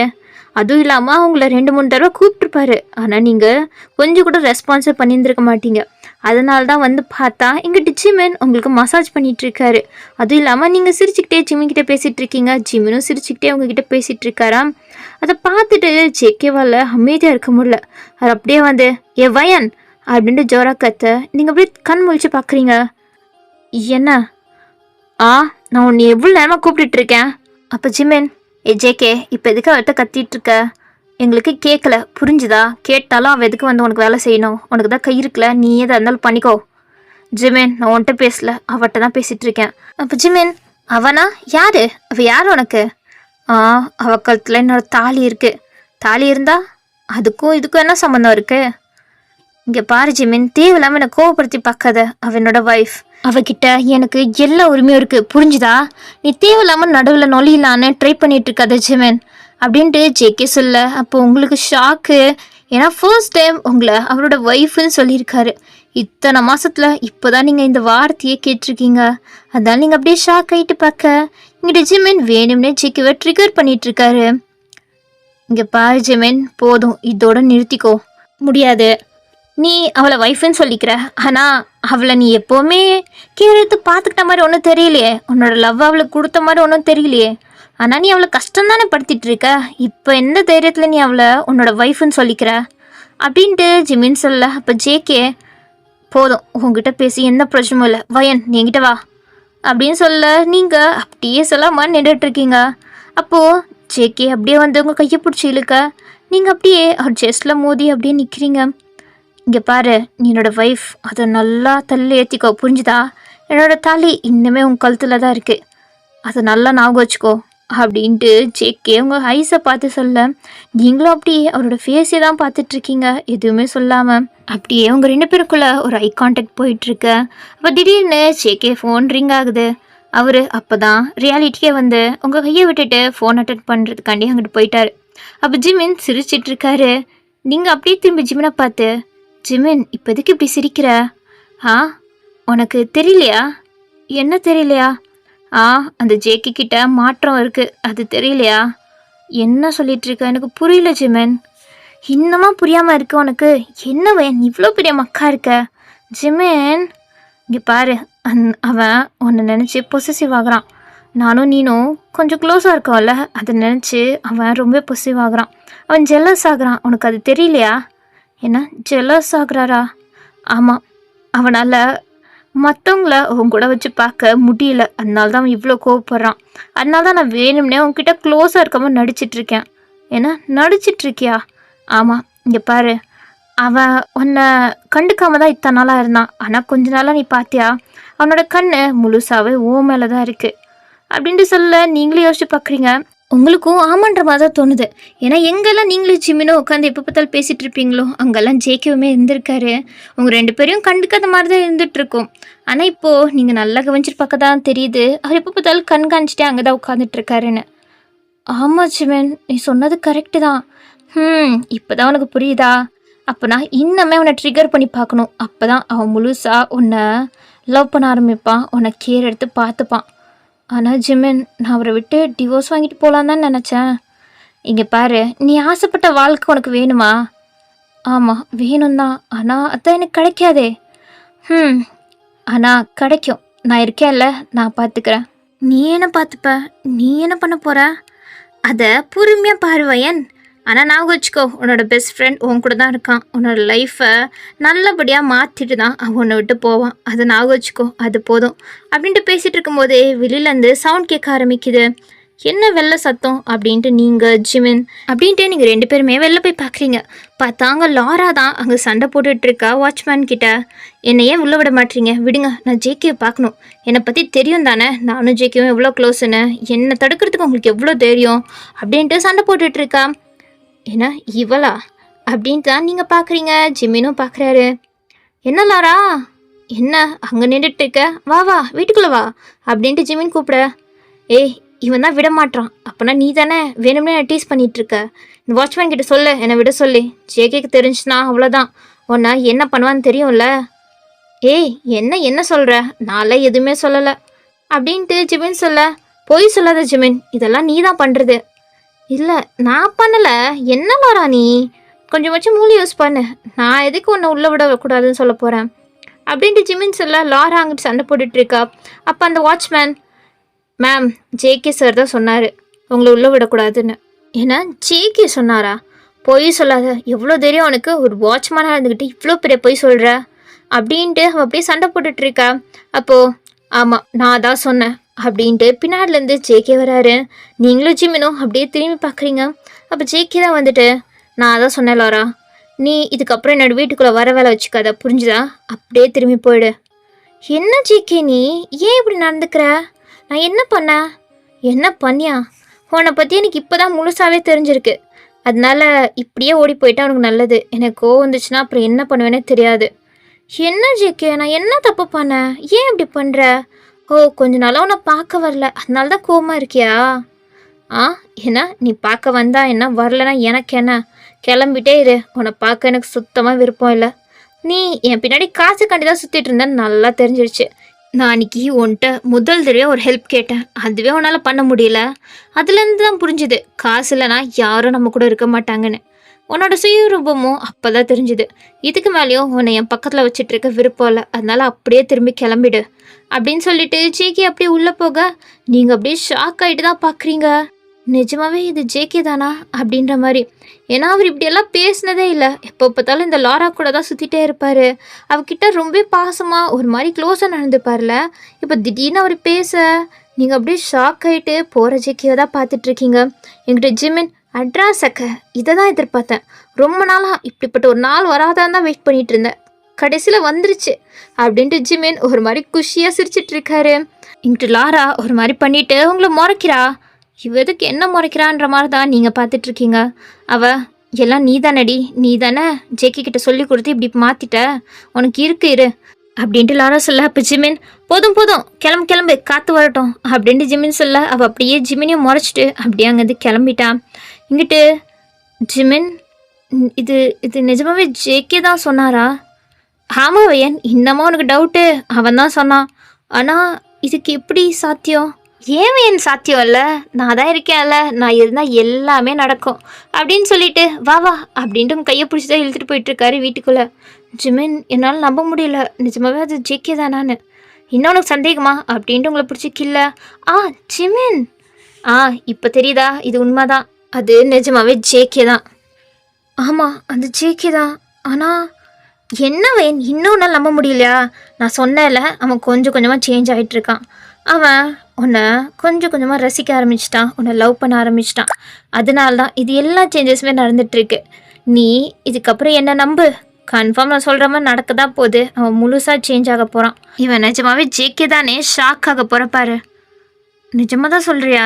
அதுவும் இல்லாமல் அவங்கள 2-3 தடவை கூப்பிட்ருப்பாரு. ஆனால் நீங்கள் கொஞ்சம் கூட ரெஸ்பான்ஸை பண்ணியிருந்துருக்க மாட்டீங்க. அதனால தான் வந்து பார்த்தா இங்கிட்ட ஜிமின் உங்களுக்கு மசாஜ் பண்ணிகிட்ருக்காரு. அதுவும் இல்லாமல் நீங்கள் சிரிச்சுக்கிட்டே ஜிமின்கிட்ட பேசிகிட்ருக்கீங்க. ஜிமினும் சிரிச்சுக்கிட்டே உங்ககிட்ட பேசிகிட்ருக்காராம். அதை பார்த்துட்டு ஜேகேவால் அமைதியாக இருக்க முடியல. அது அப்படியே வந்து, ஏ வயன் அப்படின்ட்டு ஜோரா கத்த. நீங்கள் அப்படியே கண் முழிச்சு பார்க்குறீங்க. என்ன ஆ நான் உன்னை எவ்வளோ நேரமாக கூப்பிட்டுட்டு இருக்கேன். அப்போ ஜிமின், ஜேகே இப்போ எதுக்கு அவர்கிட்ட கத்திட்டு இருக்க? எங்களுக்கு கேட்கல, புரிஞ்சுதா? கேட்டாலும் அவள் எதுக்கு வந்து உனக்கு வேலை செய்யணும்? உனக்கு தான் கை இருக்குல்ல, நீ எதாக இருந்தாலும் பண்ணிக்கோ. ஜிமின், நான் உன்கிட்ட பேசல, அவட்ட தான் பேசிட்டு இருக்கேன். அப்போ ஜிமின், அவனா யாரு? அவள் யார் உனக்கு? அவ கழுத்தில் என்னோட தாலி இருக்கு. தாலி இருந்தா அதுக்கும் இதுக்கும் என்ன சம்மந்தம் இருக்கு? இங்கே பாரு ஜிமின், தேவையில்லாமல் என்னை கோவப்படுத்தி பார்க்காத. அவ என்னோட ஒய்ஃப். அவகிட்ட எனக்கு எல்லா உரிமையும் இருக்கு, புரிஞ்சுதா? நீ தேவையில்லாமல் நடுவில் நொழியலான்னு ட்ரை பண்ணிட்டு இருக்காத ஜிமின் அப்படின்ட்டு ஜேகே சொல்ல. அப்போ உங்களுக்கு ஷாக்கு. ஏன்னா ஃபர்ஸ்ட் டைம் உங்களை அவரோட ஒய்ஃப்னு சொல்லியிருக்காரு. இத்தனை மாசத்துல இப்போதான் நீங்கள் இந்த வார்த்தையே கேட்டிருக்கீங்க. அதனால நீங்கள் அப்படியே ஷாக் ஆகிட்டு பார்க்க இங்கிட்ட ஜிமின் வேணும்னே ஜேகேவை ட்ரிகர் பண்ணிட்டு இருக்காரு. இங்கே பாரு ஜிமின், போதும், இதோட நிறுத்திக்கோ. முடியாது, நீ அவளை ஒய்ஃப்னு சொல்லிக்கிற, ஆனால் அவளை நீ எப்போவுமே கீழே எடுத்து பார்த்துக்கிட்ட மாதிரி ஒன்றும் தெரியலையே. உன்னோட லவ் அவளுக்கு கொடுத்த மாதிரி ஒன்றும் தெரியலையே. ஆனால் நீ அவளை கஷ்டம் தானே படுத்திட்டு இருக்க. இப்போ எந்த தைரியத்தில் நீ அவளை உன்னோட ஒய்ஃப்னு சொல்லிக்கிற அப்படின்ட்டு ஜிமின் சொல்ல. அப்போ ஜேகே, போதும், உங்ககிட்ட பேசி எந்த பிரச்சனையும் இல்லை, வயன் நீ என்கிட்ட வா அப்படின்னு சொல்ல. நீங்கள் அப்படியே சொல்லாமல் நின்றுட்டுருக்கீங்க. அப்போது ஜேகே அப்படியே வந்து உங்கள் கையை பிடிச்சி இழுக்க நீங்கள் அப்படியே அவர் செஸ்ட்டில் மோதி அப்படியே நிற்கிறீங்க. இங்கே பாரு, நீ என்னோட ஒய்ஃப், அதை நல்லா தள்ளி ஏற்றிக்கோ, புரிஞ்சுதா? என்னோட தாலி இன்னுமே உன் கழுத்தில் தான் இருக்குது, அதை நல்லா ஞாபகம் வச்சுக்கோ அப்படின்ட்டு ஜேகே உங்கள் ஐஸை பார்த்து சொல்ல. நீங்களும் அப்படியே அவரோட ஃபேஸே தான் பார்த்துட்ருக்கீங்க, எதுவுமே சொல்லாமல். அப்படியே உங்கள் 2 பேருக்குள்ளே ஒரு ஐ கான்டாக்ட் போயிட்டுருக்கு. அப்போ திடீர்னு ஜேகே ஃபோன் ரிங் ஆகுது. அவர் அப்போ தான் ரியாலிட்டியே வந்து உங்கள் கையை விட்டுட்டு ஃபோன் அட்டென்ட் பண்ணுறதுக்காண்டி அங்கிட்டு போயிட்டார். அப்போ ஜிமின் சிரிச்சிட்ருக்காரு. நீங்கள் அப்படியே திரும்பி ஜிமினை பார்த்து, ஜிமின் இப்போதைக்கு இப்படி சிரிக்கிற? உனக்கு தெரியலையா? என்ன தெரியலையா? அந்த ஜேகே கிட்ட மாற்றம் இருக்குது, அது தெரியலையா? என்ன சொல்லிட்டு இருக்க? எனக்கு புரியல ஜிமின். இன்னமா புரியாமல் இருக்கு உனக்கு? என்ன வயன் இவ்வளோ பெரிய மக்கா இருக்க ஜிமின்? இங்கே பாரு, அவன் உன்னை நினச்சி பொசசிவ் ஆகுறான். நானும் நீனும் கொஞ்சம் க்ளோஸாக இருக்கோம்ல, அதை நினச்சி அவன் ரொம்ப பொசசிவ் ஆகுறான். அவன் ஜெல்லஸ் ஆகுறான், உனக்கு அது தெரியலையா? என்ன ஜெல்லஸ் ஆகுறாரா? ஆமாம், அவனால் மற்றவங்கள உன் கூட வச்சு பார்க்க முடியல, அதனால தான் அவன் இவ்வளோ கோவப்படுறான். அதனால தான் நான் வேணும்னே உன்கிட்ட க்ளோஸாக இருக்காமல் நடிச்சிட்ருக்கேன். ஏன்னா நடிச்சிட்ருக்கியா? ஆமாம், இங்கே பாரு, அவன் உன்னை கண்டுக்காம தான் இத்தனை நாளாக இருந்தான். ஆனால் கொஞ்ச நாளாக நீ பார்த்தியா, அவனோட கண்ணு முழுசாகவே ஓ மேலே தான் இருக்குது அப்படின்ட்டு சொல்ல. நீங்களே யோசிச்சு பார்க்குறீங்க. உங்களுக்கும் ஆமான்ற மாதிரி தான் தோணுது. ஏன்னா எங்கெல்லாம் நீங்களும் ஜிமினும் உட்காந்து எப்போ பார்த்தாலும் பேசிகிட்டு இருப்பீங்களோ அங்கெல்லாம் ஜேகேவுமே இருந்திருக்காரு. உங்கள் 2 பேரையும் கண்டுக்காத மாதிரி தான் இருந்துகிட்ருக்கோம். ஆனால் இப்போது நீங்கள் நல்லா கவனிச்சிட்டு பார்க்க தான் தெரியுது, அவர் எப்போ பார்த்தாலும் கண் காணிச்சிட்டே அங்கே தான் உட்காந்துட்ருக்காருன்னு. ஆமாம் ஜிமின், நீ சொன்னது கரெக்டு தான். இப்போ தான் உனக்கு புரியுதா? அப்போ நான் இன்னமே அவனை ட்ரிகர் பண்ணி பார்க்கணும். அப்போ தான் அவன் முழுசாக உன்னை லவ் பண்ண ஆரம்பிப்பான், உன்னை கேர் எடுத்து பார்த்துப்பான். ஆனால் ஜிமின், நான் அவரை விட்டு டிவோர்ஸ் வாங்கிட்டு போகலான்னு தான் நினச்சேன். இங்கே பாரு, நீ ஆசைப்பட்ட வாழ்க்கை உனக்கு வேணுமா? ஆமாம் வேணும் தான், ஆனால் அதான் எனக்கு கிடைக்காதே. ஆனால் கிடைக்கும், நான் இருக்கேன்ல, நான் பார்த்துக்கிறேன். நீ என்ன பார்த்துப்ப? நீ என்ன பண்ண போகிற? அதை பொறுமையாக பாருவையன். ஆனால் நான் வச்சுக்கோ, உன்னோட பெஸ்ட் ஃப்ரெண்ட் உன் கூட தான் இருக்கான். உன்னோட லைஃப்பை நல்லபடியாக மாற்றிட்டு தான் அவன் உன்னை விட்டு போவான். அதை நான் வச்சுக்கோ, அது போதும் அப்படின்ட்டு பேசிகிட்டு இருக்கும்போதே வெளியிலேருந்து சவுண்ட் கேட்க ஆரம்பிக்குது. என்ன வெள்ளை சத்தம் அப்படின்ட்டு நீங்கள் ஜிமின் அப்படின்ட்டு நீங்கள் 2 பேருமே வெளில போய் பார்க்குறீங்க. பார்த்தாங்க லாரா தான் அங்கே சண்டை போட்டுட்ருக்கா வாட்ச்மேன் கிட்ட. என்னை ஏன் உள்ள விட மாட்டீங்க? விடுங்க, நான் ஜேகேவை பார்க்கணும். என்னை பற்றி தெரியும் தானே, நானும் ஜேகேவும் எவ்வளோ க்ளோஸுன்னு. என்னை தடுக்கிறதுக்கு உங்களுக்கு எவ்வளோ தைரியம் அப்படின்ட்டு சண்டை போட்டுட்ருக்கா. ஏன்னா இவளா அப்படின்ட்டு தான் நீங்கள் பார்க்குறீங்க. ஜிமினும் பார்க்குறாரு. என்ன லாரா, என்ன அங்கே நின்றுட்டு இருக்க? வா வா வீட்டுக்குள்ளே வா அப்படின்ட்டு ஜிமின் கூப்பிட. இவன் தான் விட மாட்டான். அப்போனா நீ தானே வேணும்னே டீஸ் பண்ணிகிட்ருக்க. இந்த வாட்ச்மேன் கிட்ட சொல்லு, என்னை விட சொல்லி. ஜேகேக்கு தெரிஞ்சுனா அவ்வளோதான், உன்னை என்ன பண்ணுவான்னு தெரியும்ல. என்ன சொல்கிற? நான்லாம் எதுவுமே சொல்லலை அப்படின்ட்டு ஜிமின் சொல்ல. போய் சொல்லாத ஜிமின், இதெல்லாம் நீ தான் பண்ணுறது. இல்லை நான் பண்ணலை. என்ன லாரா நீ கொஞ்சமாச்சும் மூளை யூஸ் பண்ணு. நான் எதுக்கு உன்னை உள்ளே விடக்கூடாதுன்னு சொல்ல போகிறேன் அப்படின்ட்டு ஜிமின் சொல்ல. லாரா அங்கிட்டு சண்டை போட்டுட்ருக்கா. அப்போ அந்த வாட்ச்மேன், மேம் ஜேகே சார் தான் சொன்னார் உங்களை உள்ளே விடக்கூடாதுன்னு. ஏன்னா ஜேகே சொன்னாரா? பொய் சொல்லாத, எவ்வளோ தைரியம் உனக்கு? ஒரு வாட்ச்மேனாக இருந்துக்கிட்டு இவ்வளோ பெரிய பொய் சொல்கிற அப்படின்ட்டு அவள் அப்படியே சண்டை போட்டுட்ருக்கா. அப்போது ஆமாம் நான் தான் சொன்னேன், அப்படின்ட்டு பின்னாடிலேருந்து ஜேகே வராரு. நீங்களும் ஜிமினும் அப்படியே திரும்பி பார்க்குறீங்க. அப்போ ஜேகே தான் வந்துட்டு, நான் அதான் சொன்னேன் லாரா, நீ இதுக்கப்புறம் என்னோடய வீட்டுக்குள்ளே வர வேலை வச்சுக்காத, புரிஞ்சுதா? அப்படியே திரும்பி போயிடு. என்ன ஜேகே நீ ஏன் இப்படி நடந்துக்கிற? நான் என்ன பண்ணேன்? என்ன பண்ணியா? உன்னை பற்றி எனக்கு இப்போ தான் முழுசாகவே தெரிஞ்சிருக்கு. அதனால இப்படியே ஓடி போயிட்டா உனக்கு நல்லது. எனக்கு கோவம் வந்துச்சுன்னா அப்புறம் என்ன பண்ணுவேனே தெரியாது. என்ன ஜேகே நான் என்ன தப்பு பண்ணேன்? ஏன் இப்படி பண்ணுற? ஓ கொஞ்ச நாளாக உன்னை பார்க்க வரல, அதனால தான் கோவமாக இருக்கியா? ஆ என்ன நீ பார்க்க வந்தா என்ன, வரலன்னா எனக்கு என்ன? கிளம்பிட்டே இரு. உன்னை பார்க்க எனக்கு சுத்தமாக விருப்பம் இல்லை. நீ என் பின்னாடி காசு கண்டி தான் சுற்றிட்டு இருந்தேன்னு நல்லா தெரிஞ்சிருச்சு. நான் அன்றைக்கி உன்கிட்ட முதல் தடவை ஒரு ஹெல்ப் கேட்டேன், அதுவே உன்னால் பண்ண முடியல. அதுலேருந்து தான் புரிஞ்சுது காசு இல்லைனா யாரும் நம்ம கூட இருக்க மாட்டாங்கன்னு. உன்னோட சுயரூபமும் அப்போ தான் தெரிஞ்சுது. இதுக்கு மேலேயும் உன்னை என் பக்கத்தில் வச்சுட்டு இருக்க விருப்பம் இல்லை, அதனால அப்படியே திரும்பி கிளம்பிடு அப்படின்னு சொல்லிட்டு ஜேகே அப்படியே உள்ளே போக நீங்கள் அப்படியே ஷாக் ஆகிட்டு தான் பார்க்குறீங்க. நிஜமாவே இது ஜேகே தானா அப்படின்ற மாதிரி. ஏன்னா அவர் இப்படியெல்லாம் பேசினதே இல்லை. எப்போ பார்த்தாலும் இந்த லாரா கூட தான் சுற்றிட்டே இருப்பார். அவகிட்ட ரொம்ப பாசமாக ஒரு மாதிரி க்ளோஸாக நடந்துப்பார்ல. இப்போ திடீர்னு அவர் பேச நீங்கள் அப்படியே ஷாக் ஆகிட்டு போகிற ஜேகேவை தான் பார்த்துட்ருக்கீங்க. என்கிட்ட ஜிமின் அட்ராசக்க இதை தான் எதிர்பார்த்தேன். ரொம்ப நாளாக இப்படிப்பட்ட ஒரு நாள் வராதான் தான் வெயிட் பண்ணிகிட்டு இருந்தேன். கடைசியில் வந்துருச்சு அப்படின்ட்டு ஜிமின் ஒரு மாதிரி குஷியாக சிரிச்சிட்ருக்காரு. இங்கிட்டு லாரா ஒரு மாதிரி பண்ணிவிட்டு உங்களை முறைக்கிறா. இவதுக்கு என்ன முறைக்கிறான்ற மாதிரி தான் நீங்கள் பார்த்துட்ருக்கீங்க. எல்லாம் நீ தானடி, நீ தானே ஜேகே கிட்ட சொல்லி கொடுத்து இப்படி மாற்றிட்ட, உனக்கு இரு அப்படின்ட்டு லாரா சொல்ல. அப்போ ஜிமின் போதும் கிளம்பு காற்று வரட்டும் அப்படின்ட்டு ஜிமின் சொல்ல. அவள் அப்படியே ஜிமினையும் முறைச்சிட்டு அப்படியே அங்கேருந்து கிளம்பிட்டான். இங்கிட்டு ஜிமின் இது இது நிஜமாவே ஜேகே தான் சொன்னாரா? ஆமாம் வயன், இன்னமும் உனக்கு டவுட்டு? அவன் தான் சொன்னான். ஆனால் இதுக்கு எப்படி சாத்தியம்? ஏன் வயன் சாத்தியம் இல்லை? நான் தான் இருக்கேன்ல, நான் இருந்தால் எல்லாமே நடக்கும் அப்படின்னு சொல்லிட்டு வா அப்படின்ட்டு உங்கள் கையை பிடிச்சி தான் இழுத்துட்டு போயிட்டுருக்காரு வீட்டுக்குள்ளே. ஜிமின் என்னால் நம்ப முடியல, நிஜமாவே அது ஜேகே தான். நான் இன்னும் உனக்கு சந்தேகமா அப்படின்ட்டு உங்களை பிடிச்சிக்கில்ல. ஜிமின் இப்போ தெரியுதா? இது உண்மைதான், அது நிஜமாவே ஜேகே தான். ஆமாம் அது ஜேகே தான். ஆனால் என்ன வயன் இன்னும் நாள் நம்ப முடியலையா? நான் சொன்னேன்ல, அவன் கொஞ்சம் கொஞ்சமாக சேஞ்ச் ஆகிட்டுருக்கான். அவன் உன்னை கொஞ்சம் கொஞ்சமாக ரசிக்க ஆரம்பிச்சிட்டான், உன்னை லவ் பண்ண ஆரம்பிச்சிட்டான். அதனால தான் இது எல்லா சேஞ்சஸுமே நடந்துகிட்ருக்கு. நீ இதுக்கப்புறம் என்ன நம்பு, கன்ஃபார்ம் நான் சொல்கிற மாதிரி நடக்க தான் போகுது. அவன் முழுசாக சேஞ்ச் ஆக போகிறான். இவன் நிஜமாவே ஜேகே தானே ஷாக் ஆக போகிறப்பாரு. நிஜமாக தான் சொல்கிறியா?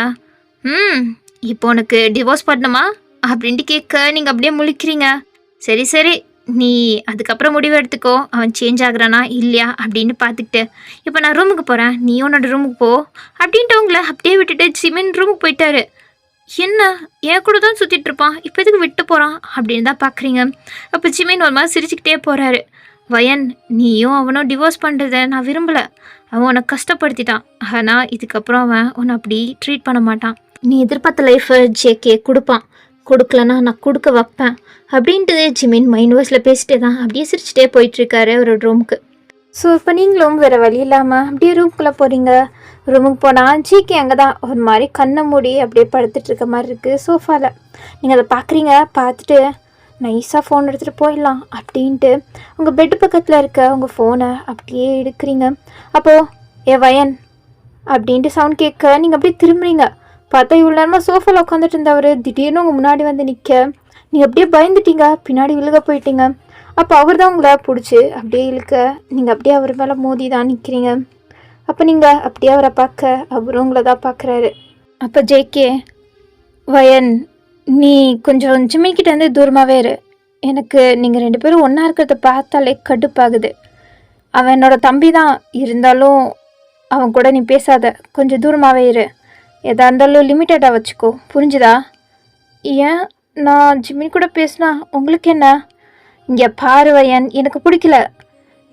இப்போ உனக்கு டிவோர்ஸ் பண்ணணுமா அப்படின்ட்டு கேட்க நீங்கள் அப்படியே முழிக்கிறீங்க. சரி நீ அதுக்கப்புறம் முடிவு எடுத்துக்கோ, அவன் சேஞ்ச் ஆகுறானா இல்லையா அப்படின்னு பார்த்துக்கிட்டு. இப்போ நான் ரூமுக்கு போகிறேன், நீ உன்னோட ரூமுக்கு போ அப்படின்ட்டு அவங்கள அப்படியே விட்டுட்டு ஜிமின் ரூமுக்கு போயிட்டாரு. என்ன என் கூட தான் சுற்றிட்டு இருப்பான், இப்போ எதுக்கு விட்டு போகிறான் அப்படின்னு தான் பார்க்குறீங்க. அப்போ ஜிமின் ஒரு மாதிரி சிரிச்சுக்கிட்டே போகிறாரு. வயன், நீயும் அவனும் டிவோர்ஸ் பண்ணுறத நான் விரும்பலை. அவன் உன்னை கஷ்டப்படுத்திட்டான். ஆனால் இதுக்கப்புறம் அவன் உன்னை அப்படி ட்ரீட் பண்ண மாட்டான். நீ எதிர்பார்த்த லைஃப்பை ஜேகே கொடுப்பான், கொடுக்கலன்னா நான் கொடுக்க வைப்பேன் அப்படின்ட்டு ஜிமின் மைண்ட் வாய்ஸில் பேசிட்டே தான் அப்படியே சிரிச்சிட்டே போயிட்டுருக்காரு அவரோட ரூமுக்கு. ஸோ இப்போ நீங்களும் வேறு வழி இல்லாமல் அப்படியே ரூம்குள்ளே போகிறீங்க. ரூமுக்கு போனால் ஜிகே அங்கே தான் ஒரு மாதிரி கண்ணை மூடி அப்படியே படுத்துட்டு இருக்க மாதிரி இருக்குது சோஃபாவில். நீங்கள் அதை பார்க்குறீங்க. பார்த்துட்டு நைஸாக ஃபோன் எடுத்துகிட்டு போயிடலாம் அப்படின்ட்டு உங்கள் பெட்டு பக்கத்தில் இருக்க உங்கள் ஃபோனை அப்படியே எடுக்கிறீங்க. அப்போது வயன் அப்படின்ட்டு சவுண்ட் கேட்க நீங்கள் அப்படியே திரும்புறீங்க. பார்த்தா இவ்வளோ நேரமாக சோஃபாவில் உட்காந்துட்டு இருந்தவர் திடீர்னு உங்கள் முன்னாடி வந்து நிற்க நீங்கள் அப்படியே பயந்துட்டீங்க, பின்னாடி விழுக போயிட்டீங்க. அப்போ அவர் தான் உங்களை பிடிச்சி அப்படியே இழுக்க நீங்கள் அப்படியே அவர் மேலே மோதி தான் நிற்கிறீங்க. அப்போ நீங்கள் அப்படியே அவரை பார்க்க அவரும் உங்களை தான் பார்க்குறாரு. அப்போ ஜேகே, வயன் நீ கொஞ்சம் ஜிம்மிக்கிட்ட வந்து தூரமாகவே இரு. எனக்கு நீங்கள் 2 பேரும் ஒன்றா இருக்கிறத பார்த்தாலே கடுப்பாகுது. அவன் என்னோடய தம்பி தான், இருந்தாலும் அவன் கூட நீ பேசாத, கொஞ்சம் தூரமாகவே இரு. எதா இருந்தாலும் லிமிட்டடாக வச்சுக்கோ, புரிஞ்சுதா? ஏன் நான் ஜிம்மின் கூட பேசினா உங்களுக்கு என்ன? இங்கே பாரு வயன், எனக்கு பிடிக்கல.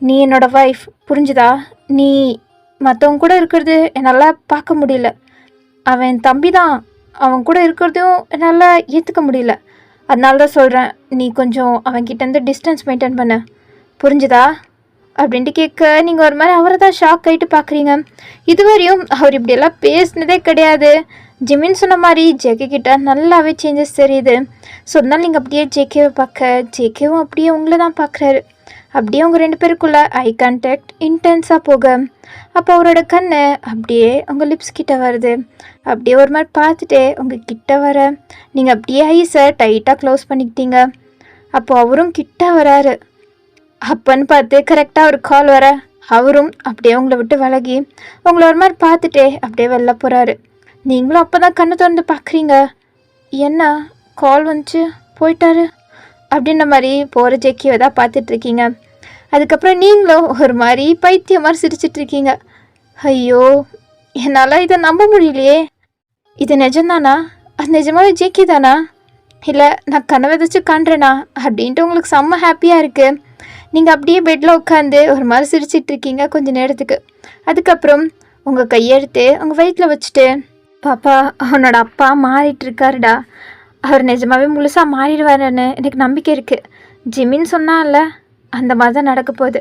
நீ என்னோடய ஒய்ஃப், புரிஞ்சுதா? நீ மற்றவங்க கூட இருக்கிறது என்னால் பார்க்க முடியல. அவன் என் தம்பி தான், அவன் கூட இருக்கிறதையும் என்னால் ஏற்றுக்க முடியல. அதனால தான் சொல்கிறேன், நீ கொஞ்சம் அவன்கிட்டேருந்து டிஸ்டன்ஸ் மெயின்டைன் பண்ண, புரிஞ்சுதா அப்படின்ட்டு கேட்க நீங்கள் ஒரு மாதிரி அவரை தான் ஷாக் ஆகிட்டு பார்க்குறீங்க. இதுவரையும் அவர் இப்படியெல்லாம் பேசினதே கிடையாது. ஜிமின் சொன்ன மாதிரி ஜேகே கிட்ட நல்லாவே சேஞ்சஸ் தெரியுது. ஸோ அதனால் நீங்கள் அப்படியே ஜேகேவை பார்க்க ஜேகேவும் அப்படியே உங்களை தான் பார்க்குறாரு. அப்படியே அவங்க 2 பேருக்குள்ள ஐ கான்டாக்ட் இன்டென்ஸாக போக, அப்போ அவரோட கண்ணு அப்படியே உங்கள் லிப்ஸ் கிட்ட வருது. அப்படியே ஒரு மாதிரி பார்த்துட்டே உங்கள் கிட்ட வர, நீங்கள் அப்படியே ஐஸை டைட்டாக க்ளோஸ் பண்ணிக்கிட்டீங்க. அப்போது அவரும் கிட்ட வராரு. அப்பன்னு பார்த்து கரெக்டாக ஒரு கால் வர, அவரும் அப்படியே உங்களை விட்டு விலகி உங்களை ஒரு மாதிரி பார்த்துட்டே அப்படியே வெளில போகிறாரு. நீங்களும் அப்போ தான் கண்ணை திறந்து பார்க்குறீங்க, என்ன கால் வந்துச்சு போயிட்டாரு அப்படின்ற மாதிரி போகிற ஜெக்கியை தான் பார்த்துட்ருக்கீங்க. அதுக்கப்புறம் நீங்களும் ஒரு மாதிரி பைத்தியம் மாதிரி சிரிச்சிட்ருக்கீங்க. ஐயோ, என்னால் இதை நம்ப முடியலையே, இது நிஜம்தானா? அது நிஜமாவே ஜெக்கி தானா? இல்லை நான் கனவை வச்சு காண்றேனா அப்படின்ட்டு உங்களுக்கு செம்ம ஹாப்பியாக இருக்குது. நீங்கள் அப்படியே பெட்டில் உட்காந்து ஒரு மாதிரி சிரிச்சிட்ருக்கீங்க கொஞ்சம் நேரத்துக்கு. அதுக்கப்புறம் உங்கள் கையெடுத்து உங்கள் வயிற்றில் வச்சுட்டு, பாப்பா அவனோட அப்பா மாறிட்டுருக்காருடா, அவர் நிஜமாகவே முழுசாக மாறிடுவாருன்னு எனக்கு நம்பிக்கை இருக்குது. ஜிமின் சொன்னான்ல, அந்த மாதிரி தான் நடக்க போகுது.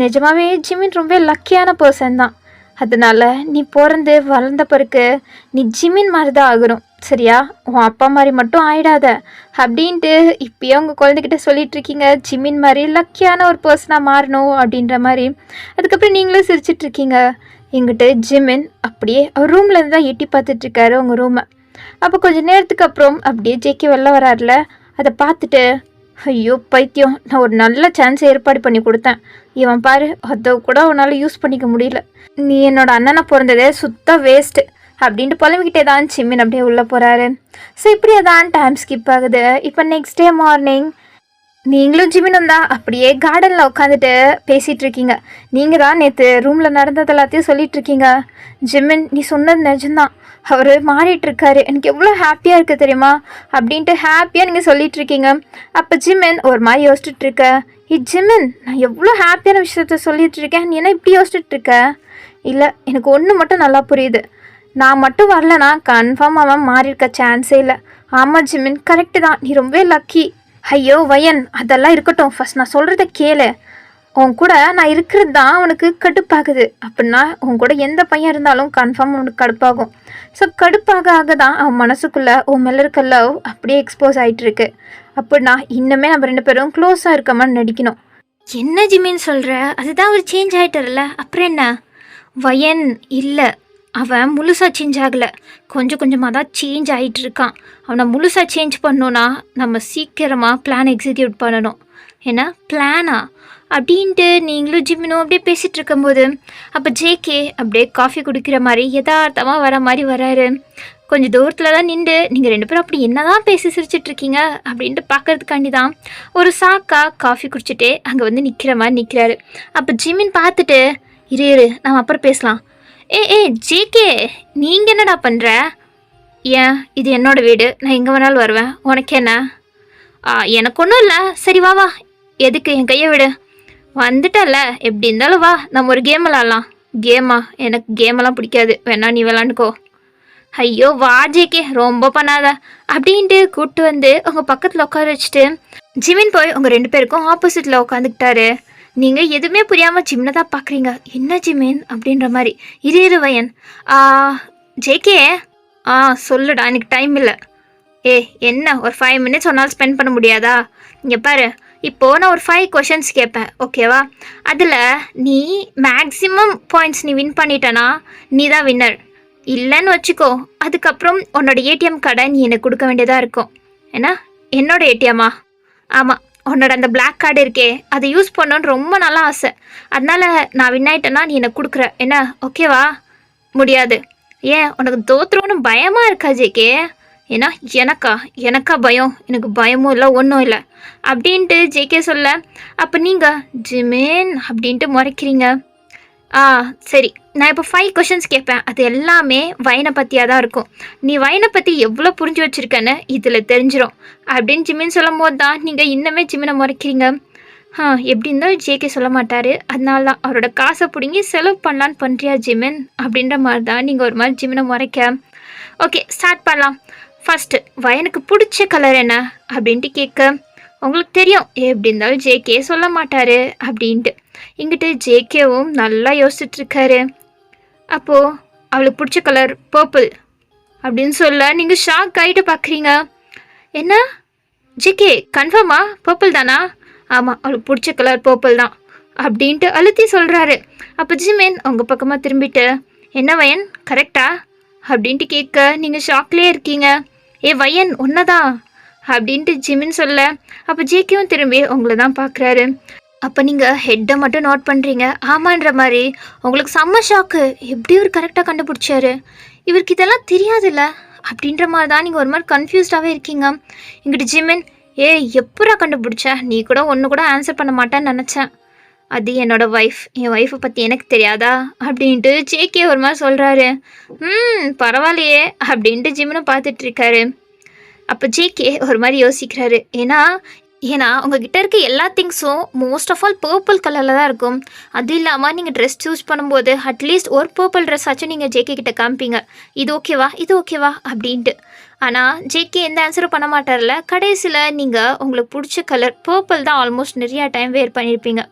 நிஜமாகவே ஜிமின் ரொம்ப லக்கியான பர்சன் தான். அதனால் நீ பிறந்து வளர்ந்த பிறகு நீ ஜிமின் மாதிரி தான் ஆகணும், சரியா? உன் அப்பா மாதிரி மட்டும் ஆயிடாத அப்படின்ட்டு இப்போயே உங்கள் குழந்தைகிட்ட சொல்லிகிட்ருக்கீங்க, ஜிமின் மாதிரி லக்கியான ஒரு பர்சனாக மாறணும் அப்படின்ற மாதிரி. அதுக்கப்புறம் நீங்களும் சிரிச்சிட்ருக்கீங்க. எங்கிட்ட ஜிமின் அப்படியே அவர் ரூம்லேருந்து தான் எட்டி பார்த்துட்ருக்காரு உங்கள் ரூமை. அப்போ கொஞ்சம் நேரத்துக்கு அப்புறம் அப்படியே ஜேக்கி வெளில வராருல, அதை பார்த்துட்டு, ஐயோ பைத்தியம், நான் ஒரு நல்ல சான்ஸை ஏற்பாடு பண்ணி கொடுத்தேன், இவன் பாரு அதை கூட உன்னால் யூஸ் பண்ணிக்க முடியல, நீ என்னோட அண்ணனை பிறந்ததே சுத்த வேஸ்ட்டு அப்படின்ட்டு புலம்பிக்கிட்டே தான் ஜிமின் அப்படியே உள்ளே போகிறாரு. ஸோ இப்படியே தான் டைம் ஸ்கிப் ஆகுது. இப்போ நெக்ஸ்ட் டே மார்னிங் நீங்களும் ஜிமினும் தான் அப்படியே கார்டனில் உட்காந்துட்டு பேசிகிட்டு இருக்கீங்க. நீங்கள் தான் நேற்று ரூமில் நடந்தது எல்லாத்தையும் சொல்லிகிட்ருக்கீங்க. ஜிமின், நீ சொன்னது நிஜம்தான், அவர் மாறிட்டுருக்காரு, எனக்கு எவ்வளோ ஹாப்பியாக இருக்குது தெரியுமா அப்படின்ட்டு ஹாப்பியாக நீங்கள் சொல்லிகிட்ருக்கீங்க. அப்போ ஜிமின் ஒரு மாதிரி யோசிச்சுட்ருக்க, ஜிமின் நான் எவ்வளோ ஹாப்பியான விஷயத்த சொல்லிகிட்ருக்கேன், நீ என்ன இப்படி யோசிச்சுட்ருக்க? இல்லை, எனக்கு ஒன்று மட்டும் நல்லா புரியுது, நான் மட்டும் வரலனா கன்ஃபார்ம் அவன் மாறியிருக்க சான்ஸே இல்லை. ஆமாம் ஜிமின், கரெக்டு தான், நீ ரொம்ப லக்கி. ஐயோ வயன், அதெல்லாம் இருக்கட்டும், ஃபஸ்ட் நான் சொல்கிறத கேளு. உன் கூட நான் இருக்கிறது தான் அவனுக்கு கடுப்பாகுது. அப்படின்னா உன் கூட எந்த பையன் இருந்தாலும் கன்ஃபார்ம் அவனுக்கு கடுப்பாகும். ஸோ கடுப்பாக ஆக தான் அவன் மனசுக்குள்ளே உன் மேலே இருக்க லவ் அப்படியே எக்ஸ்போஸ் ஆகிட்டுருக்கு. அப்படின்னா இன்னுமே நம்ம 2 பேரும் க்ளோஸாக இருக்க மாதிரி நடிக்கணும். என்ன ஜிமின்னு சொல்கிற? அதுதான் அவர் சேஞ்ச் ஆகிட்டார்ல, அப்புறம் என்ன? வயன் இல்லை, அவன் முழுசாக சேஞ்ச் ஆகலை, கொஞ்சம் கொஞ்சமாக தான் சேஞ்ச் ஆகிட்டு இருக்கான். அவனை முழுசாக சேஞ்ச் பண்ணோன்னா நம்ம சீக்கிரமாக பிளான் எக்ஸிக்யூட் பண்ணணும். ஏன்னா பிளானா அப்படின்ட்டு நீங்களும் ஜிமினும் அப்படியே பேசிகிட்டு இருக்கும்போது அப்போ ஜேகே அப்படியே காஃபி குடிக்கிற மாதிரி யதார்த்தமாக வர மாதிரி வராரு. கொஞ்சம் தூரத்தில் தான் நின்று நீங்கள் 2 பேரும் அப்படி என்ன தான் பேசி சிரிச்சிட்ருக்கீங்க அப்படின்ட்டு பார்க்கறதுக்காண்டி தான் ஒரு சாக்கா காஃபி குடிச்சிட்டே அங்கே வந்து நிற்கிற மாதிரி நிற்கிறாரு. அப்போ ஜிமின் பார்த்துட்டு, இரு நம்ம அப்புறம் பேசலாம். ஏ ஜேகே, நீங்கள் என்னடா பண்ணுற? ஏன், இது என்னோடய வீடு, நான் எங்கே வேணாலும் வருவேன், உனக்கு என்ன? எனக்கு ஒன்றும் இல்லை, சரி வா வா, எதுக்கு என் கையை விடு, வந்துட்டல, எப்படி இருந்தாலும் வா, நம்ம ஒரு கேம் விளாட்லாம். கேமா? எனக்கு கேமெல்லாம் பிடிக்காது, வேணா நீ விளாண்டுக்கோ. ஐயோ வா ஜேகே, ரொம்ப பண்ணாத அப்படின்ட்டு கூப்பிட்டு வந்து உங்கள் பக்கத்தில் உட்கார வச்சுட்டு ஜிமின் போய் உங்கள் 2 பேருக்கும் ஆப்போசிட்டில் உட்காந்துக்கிட்டாரு. நீங்கள் எதுவுமே புரியாமல் ஜிம்னை தான் பார்க்குறீங்க. என்ன ஜிமின் அப்படின்ற மாதிரி. இரு வயன். ஜேகே, சொல்லுடா, எனக்கு டைம் இல்லை. என்ன ஒரு 5 மினிட்ஸ் ஒன்றால் ஸ்பெண்ட் பண்ண முடியாதா? இங்கே பாரு, இப்போது நான் ஒரு 5 கொஷின்ஸ் கேட்பேன், ஓகேவா? அதில் நீ மேக்ஸிமம் பாயிண்ட்ஸ் நீ வின் பண்ணிட்டனா நீ தான் வின்னர். இல்லைன்னு வச்சுக்கோ, அதுக்கப்புறம் உன்னோட ஏடிஎம் கார்டை நீ எனக்கு கொடுக்க வேண்டியதாக இருக்கும். ஏன்னா என்னோட ஏடிஎம்மா? ஆமாம், உன்னோட அந்த பிளாக் கார்டு இருக்கே, அதை யூஸ் பண்ணணுன்னு ரொம்ப நல்லா ஆசை. அதனால் நான் வின் ஆகிட்டேன்னா நீ எனக்கு கொடுக்குற, என்ன ஓகேவா? முடியாது. ஏன், உனக்கு தோத்துருவோன்னு பயமாக இருக்கா ஜேகே? ஏன்னா எனக்கா பயம்? எனக்கு பயமும் இல்லை ஒன்றும் இல்லை அப்படின்ட்டு ஜேகே சொல்ல, அப்போ நீங்கள் ஜிமின் அப்படின்ட்டு முறைக்கிறீங்க. சரி, நான் இப்போ 5 கொஷின்ஸ் கேட்பேன், அது எல்லாமே வயனை பற்றியாக தான் இருக்கும். நீ வயனை பற்றி எவ்வளோ புரிஞ்சு வச்சுருக்கேன்னு இதில் தெரிஞ்சிடும் அப்படின்னு ஜிமின் சொல்லும் போது தான் நீங்கள் இன்னுமே ஜிமினை முறைக்கிறீங்க. எப்படி இருந்தாலும் ஜேகே சொல்ல மாட்டார், அதனால தான் அவரோட காசை பிடுங்கி செலவு பண்ணலான்னு பண்ணுறியா ஜிமின் அப்படின்ற மாதிரி தான் நீங்கள் ஒரு மாதிரி ஜிமினை முறைக்க. ஓகே, ஸ்டார்ட் பண்ணலாம். ஃபஸ்ட்டு, வயனுக்கு பிடிச்ச கலர் என்ன அப்படின்ட்டு கேட்க, உங்களுக்கு தெரியும் எப்படி இருந்தாலும் ஜேகே சொல்ல மாட்டார் அப்படின்ட்டு. இங்கிட்டு ஜேகேவும் நல்லா யோசிச்சுட்ருக்காரு. அப்போது அவளுக்கு பிடிச்ச கலர் பர்பிள் அப்படின்னு சொல்ல நீங்கள் ஷாக் ஆகிட்டு பார்க்குறீங்க. என்ன ஜேகே, கன்ஃபார்மா பர்பிள் தானா? ஆமாம் அவளுக்கு பிடிச்ச கலர் பர்பிள் தான் அப்படின்ட்டு அழுத்தி சொல்கிறாரு. அப்போ ஜிமின் உங்கள் பக்கமாக திரும்பிட்டு என்ன வயன் கரெக்டா அப்படின்ட்டு கேட்க நீங்கள் ஷாக்லேயே இருக்கீங்க. வயன் ஒன்னதான் அப்படின்ட்டு ஜிமின் சொல்ல அப்போ ஜேகேவும் திரும்பி உங்களை தான் பார்க்குறாரு. அப்போ நீங்கள் ஹெட்டை மட்டும் நோட் பண்ணுறீங்க. ஆமான்ற மாதிரி உங்களுக்கு செம்ம ஷாக்கு. எப்படி ஒரு கரெக்டாக கண்டுபிடிச்சாரு, இவருக்கு இதெல்லாம் தெரியாதுல்ல அப்படின்ற மாதிரி தான் நீங்கள் ஒரு மாதிரி கன்ஃபியூஸ்டாகவே இருக்கீங்க. இங்கிட்டு ஜிமின் எப்படா கண்டுபிடிச்ச, நீ கூட ஒன்று கூட ஆன்சர் பண்ண மாட்டேன்னு நினச்சேன். அது என்னோட ஒய்ஃப், என் ஒய்ஃபை பற்றி எனக்கு தெரியாதா அப்படின்ட்டு ஜேகே ஒரு மாதிரி சொல்கிறாரு. பரவாயில்லையே அப்படின்ட்டு ஜிமினை பார்த்துட்ருக்காரு. அப்போ ஜேகே ஒரு மாதிரி யோசிக்கிறாரு. ஏன்னா உங்ககிட்ட இருக்க எல்லா திங்ஸும் மோஸ்ட் ஆஃப் ஆல் பர்பிள் கலரில் தான் இருக்கும். அது இல்லாமல் நீங்கள் ட்ரெஸ் சூஸ் பண்ணும்போது அட்லீஸ்ட் ஒரு பர்பிள் ட்ரெஸ் ஆச்சும் நீங்கள் ஜேகே கிட்ட காமிப்பீங்க, இது ஓகேவா அப்படின்ட்டு. ஆனால் ஜேகே எந்த ஆன்சரும் பண்ண மாட்டார்ல. கடைசியில் நீங்கள் உங்களுக்கு பிடிச்ச கலர் பர்பிள் தான் ஆல்மோஸ்ட் நிறையா டைம் வேர் பண்ணியிருப்பீங்க.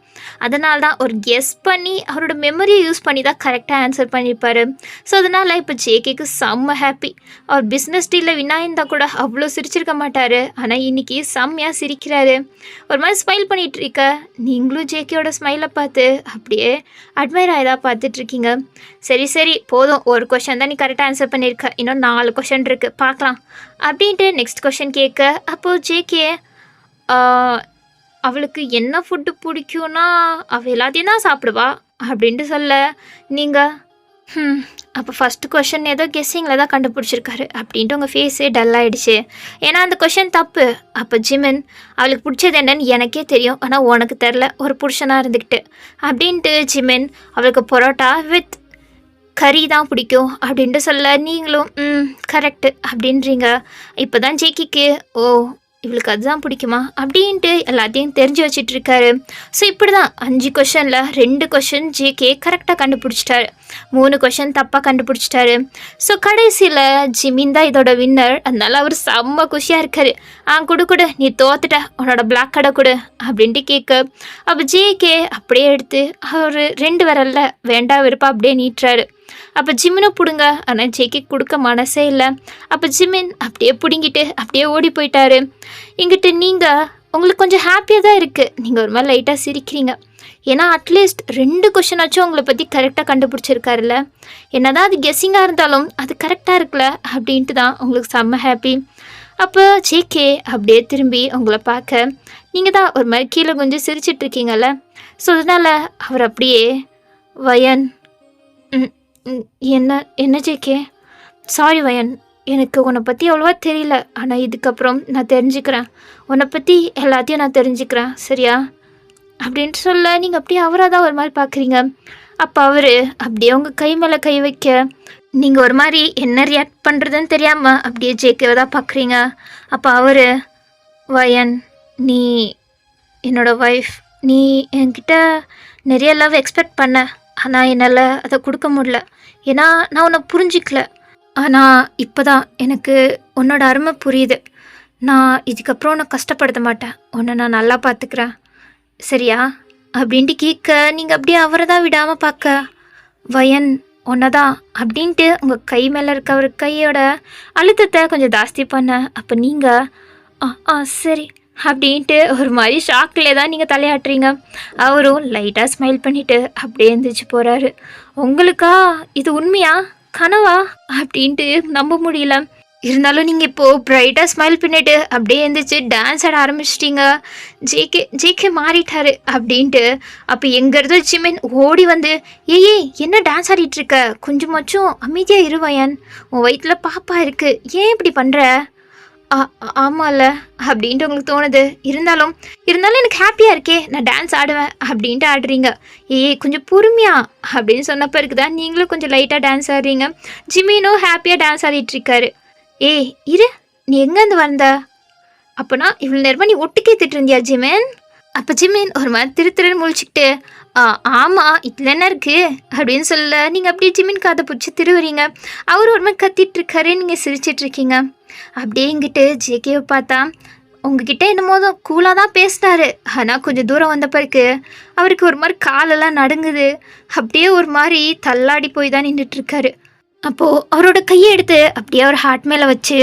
அதனால தான் ஒரு கெஸ் பண்ணி அவரோட மெமரியை யூஸ் பண்ணி தான் கரெக்டாக ஆன்சர் பண்ணியிருப்பார். ஸோ அதனால் இப்போ ஜேகேக்கு செம்ம ஹாப்பி. அவர் பிஸ்னஸ் டீலில் வினாயிருந்தா கூட அவ்வளோ சிரிச்சிருக்க மாட்டார். ஆனால் இன்றைக்கி செம்மையாக சிரிக்கிறாரு. ஒரு மாதிரி ஸ்மைல் பண்ணிகிட்டு இருக்க. நீங்களும் ஜேகேயோட ஸ்மைலை பார்த்து அப்படியே அட்மையர் ஆகிதா பார்த்துட்ருக்கீங்க. சரி போதும், ஒரு கொஷன் தான் நீ கரெக்டாக ஆன்சர் பண்ணியிருக்க, இன்னும் 4 கொஷன் இருக்குது, பார்க்கலாம் அப்படின்ட்டு நெக்ஸ்ட் கொஷன் கேட்க. அப்போது ஜேகே அவளுக்கு என்ன ஃபுட்டு பிடிக்கும்னா அவள் எல்லாத்தையும் தான் சாப்பிடுவா அப்படின்ட்டு சொல்ல. நீங்கள் அப்போ ஃபஸ்ட்டு கொஷன் ஏதோ கெஸ்ஸிங்கில் தான் கண்டுபிடிச்சிருக்காரு அப்படின்ட்டு உங்கள் ஃபேஸே டல் ஆகிடுச்சு. ஏன்னா அந்த கொஷன் தப்பு. அப்போ ஜிமின் அவளுக்கு பிடிச்சது என்னன்னு எனக்கே தெரியும், ஆனால் உனக்கு தெரில ஒரு புருஷனாக இருந்துக்கிட்டு அப்படின்ட்டு ஜிமின் அவளுக்கு பரோட்டா வித் கறி தான் பிடிக்கும் அப்படின்ட்டு சொல்ல. நீங்களும் கரெக்டு அப்படின்றீங்க. இப்போ தான் ஜேகிக்கு இவளுக்கு அதுதான் பிடிக்குமா அப்படின்ட்டு எல்லாத்தையும் தெரிஞ்சு வச்சிட்ருக்காரு. ஸோ இப்படி தான் 5 கொஷனில் 2 கொஷின் ஜேகே கரெக்டாக கண்டுபிடிச்சிட்டாரு, 3 கொஷின் தப்பாக கண்டுபிடிச்சிட்டாரு. ஸோ கடைசியில் ஜிமின் தான் இதோட வின்னர். அதனால அவர் செம்ம குஷியாக இருக்காரு. கொடு நீ தோத்துட்ட, உன்னோட பிளாக் கடை கொடு அப்படின்ட்டு கேட்க. அப்போ ஜேகே அப்படியே எடுத்து அவர் 2 விரல்ல வேண்டாம் விருப்பம் அப்படியே நீட்டுறாரு. அப்போ ஜிமினும் பிடுங்க, ஆனால் ஜேகே கொடுக்க மனசே இல்லை. அப்போ ஜிமின் அப்படியே பிடுங்கிட்டு அப்படியே ஓடி போயிட்டாரு. இங்கிட்டு நீங்கள் உங்களுக்கு கொஞ்சம் ஹாப்பியாக தான் இருக்குது. நீங்கள் ஒரு மாதிரி லைட்டாக சிரிக்கிறீங்க. ஏன்னா அட்லீஸ்ட் 2 கொஷனாச்சும் உங்களை பற்றி கரெக்டாக கண்டுபிடிச்சிருக்காருல்ல. என்ன தான் அது கெஸ்ஸிங்காக இருந்தாலும் அது கரெக்டாக இருக்குல்ல அப்படின்ட்டு தான் உங்களுக்கு செம்ம ஹாப்பி. அப்போ ஜேகே அப்படியே திரும்பி உங்களை பார்க்க நீங்கள் தான் ஒரு மாதிரி கீழே கொஞ்சம் சிரிச்சிட்ருக்கீங்கல்ல. ஸோ அதனால் அவர் அப்படியே வயன் என்ன ஜேகே, சாரி வயன், எனக்கு உன்னை பற்றி அவ்வளோவா தெரியல, ஆனால் இதுக்கப்புறம் நான் தெரிஞ்சுக்கிறேன், உன்னை பற்றி எல்லாத்தையும் நான் தெரிஞ்சுக்கிறேன் சரியா அப்படின்ட்டு சொல்ல. நீங்கள் அப்படியே அவராக தான் ஒரு மாதிரி பார்க்குறீங்க. அப்போ அவர் அப்படியே உங்கள் கை மேலே கை வைக்க நீங்கள் ஒரு மாதிரி என்ன ரியாக்ட் பண்ணுறதுன்னு தெரியாமல் அப்படியே ஜேகேவை தான் பார்க்குறீங்க. அப்போ அவர் வயன், நீ என்னோட ஒய்ஃப், நீ என்கிட்ட நிறைய லவ் எக்ஸ்பெக்ட் பண்ண, ஆனால் என்னால் அதை கொடுக்க முடியல. ஏன்னா நான் உன்னை புரிஞ்சிக்கல. ஆனால் இப்போ தான் எனக்கு உன்னோட அருமை புரியுது. நான் இதுக்கப்புறம் உன்னை கஷ்டப்படுத்த மாட்டேன், உன்னை நான் நல்லா பார்த்துக்கிறேன் சரியா அப்படின்ட்டு கேட்க. நீங்கள் அப்படியே அவரை தான் விடாமல் பார்க்க வயன் ஒன்றை தான் அப்படின்ட்டு உங்கள் கை மேலே இருக்க ஒரு கையோட அழுத்தத்தை கொஞ்சம் ஜாஸ்தி பண்ண. அப்போ நீங்கள் சரி அப்படின்ட்டு ஒரு மாதிரி ஷாக்கில் தான் நீங்கள் தலையாட்டுறீங்க. அவரும் லைட்டாக ஸ்மைல் பண்ணிவிட்டு அப்படியே எழுந்திரிச்சு போகிறாரு. உங்களுக்கா இது உண்மையா கனவா அப்படின்ட்டு நம்ப முடியல. இருந்தாலும் நீங்கள் இப்போது பிரைட்டாக ஸ்மைல் பண்ணிவிட்டு அப்படியே எழுந்திரிச்சு டான்ஸ் ஆட ஆரம்பிச்சிட்டிங்க. ஜேகே மாறிட்டாரு அப்படின்ட்டு. அப்போ எங்கேருந்தோ ஜிமின் ஓடி வந்து ஏய் என்ன டான்ஸ் ஆடிட்டுருக்க, கொஞ்சமாச்சும் அமைதியாக இருவயன், உன் வயிற்றில் பாப்பா இருக்குது, ஏன் இப்படி பண்ணுற? ஆமாம்ல அப்படின்ட்டு உங்களுக்கு தோணுது. இருந்தாலும் எனக்கு ஹாப்பியாக இருக்கே, நான் டான்ஸ் ஆடுவேன் அப்படின்ட்டு ஆடுறீங்க. கொஞ்சம் பொறுமையா அப்படின்னு சொன்னப்போ இருக்குதான் நீங்களும் கொஞ்சம் லைட்டாக டான்ஸ் ஆடுறீங்க. ஜிமினும் ஹாப்பியாக டான்ஸ் ஆடிட்டுருக்காரு. இரு, நீ எங்கேருந்து வந்த? அப்போனா இவ்வளோ நேரமாக நீ ஒட்டுக்கேத்துட்டு இருந்தியா ஜிமின்? அப்போ ஜிமின் ஒரு மாதிரி திருன்னு முழிச்சிக்கிட்டு ஆமாம் இதில் என்ன இருக்குது அப்படின்னு சொல்ல. நீங்கள் அப்படியே ஜிமின் காதை பிடிச்சி திருவுறீங்க. அவர் ஒரு மாதிரி கத்திட்டுருக்காரு, நீங்கள் சிரிச்சிட்ருக்கீங்க. அப்படியே இங்கிட்டு ஜேகேவை பார்த்தா உங்ககிட்ட என்னமோ கூலாக தான் பேசினாரு. ஆனால் கொஞ்சம் தூரம் வந்த பிறகு அவருக்கு ஒரு மாதிரி காலெல்லாம் நடுங்குது. அப்படியே ஒரு மாதிரி தள்ளாடி போய் தான் நின்றுட்டுருக்காரு. அப்போது அவரோட கையை எடுத்து அப்படியே அவர் ஹார்ட் மேலே வச்சு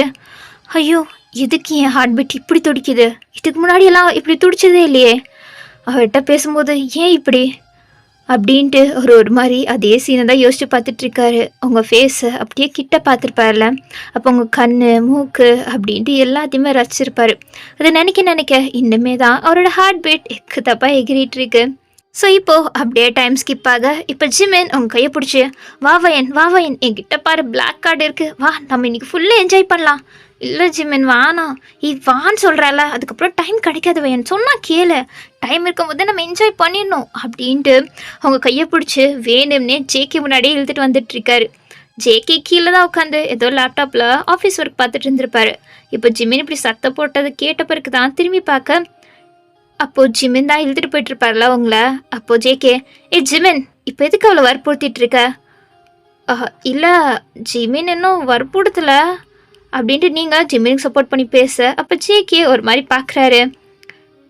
ஐயோ எதுக்கு என் ஹார்ட் பீட் இப்படி துடிக்குது, இதுக்கு முன்னாடியெல்லாம் இப்படி துடிச்சதே இல்லையே அவர்கிட்ட பேசும்போது ஏன் இப்படி அப்படின்ட்டு ஒரு மாதிரி அதே சீனை தான் யோசிச்சு பார்த்துட்ருக்காரு. அவங்க ஃபேஸை அப்படியே கிட்ட பார்த்துருப்பார்ல, அப்போ உங்க கண்ணு மூக்கு அப்படின்ட்டு எல்லாத்தையுமே ரசிச்சிருப்பாரு. அதை நினைக்க நினைக்க இன்னுமே தான் அவரோட ஹார்ட் பீட் எக்கு தப்பா எகிரிட்டு இருக்கு. ஸோ இப்போது அப்படியே டைம் ஸ்கிப் ஆக இப்போ ஜிமின் உங்கள் கையை பிடிச்சி வா வயன் என்கிட்ட பாரு பிளாக் கார்டு இருக்குது, வா நம்ம இன்னைக்கு ஃபுல்லாக என்ஜாய் பண்ணலாம். இல்லை ஜிமின் வானா, வான்னு சொல்கிறால, அதுக்கப்புறம் டைம் கிடைக்காது வயன், சொன்னால் கேளு, டைம் இருக்கும்போது நம்ம என்ஜாய் பண்ணிடணும் அப்படின்ட்டு அவங்க கையை பிடிச்சி வேணும்னே ஜேகே முன்னாடியே இழுத்துட்டு வந்துட்டுருக்காரு. ஜேகே கீழே தான் உட்காந்து ஏதோ லேப்டாப்பில் ஆஃபீஸ் ஒர்க் பார்த்துட்டு இருந்திருப்பாரு. இப்போ ஜிமின் இப்படி சத்தம் போட்டது கேட்ட பிறகு தான் திரும்பி பார்க்க, அப்போது ஜிமின் தான் இழுத்துட்டு போயிட்டுருப்பார்ல உங்களை. அப்போது ஜேகே, ஜிமின் இப்போ எதுக்கு அவ்வளோ வற்புறுத்திட்டு இருக்க? இல்லை ஜிமின் இன்னும் வற்புறுத்தலை அப்படின்ட்டு நீங்கள் ஜிமினுக்கு சப்போர்ட் பண்ணி பேச, அப்போ ஜேகே ஒரு மாதிரி பார்க்குறாரு.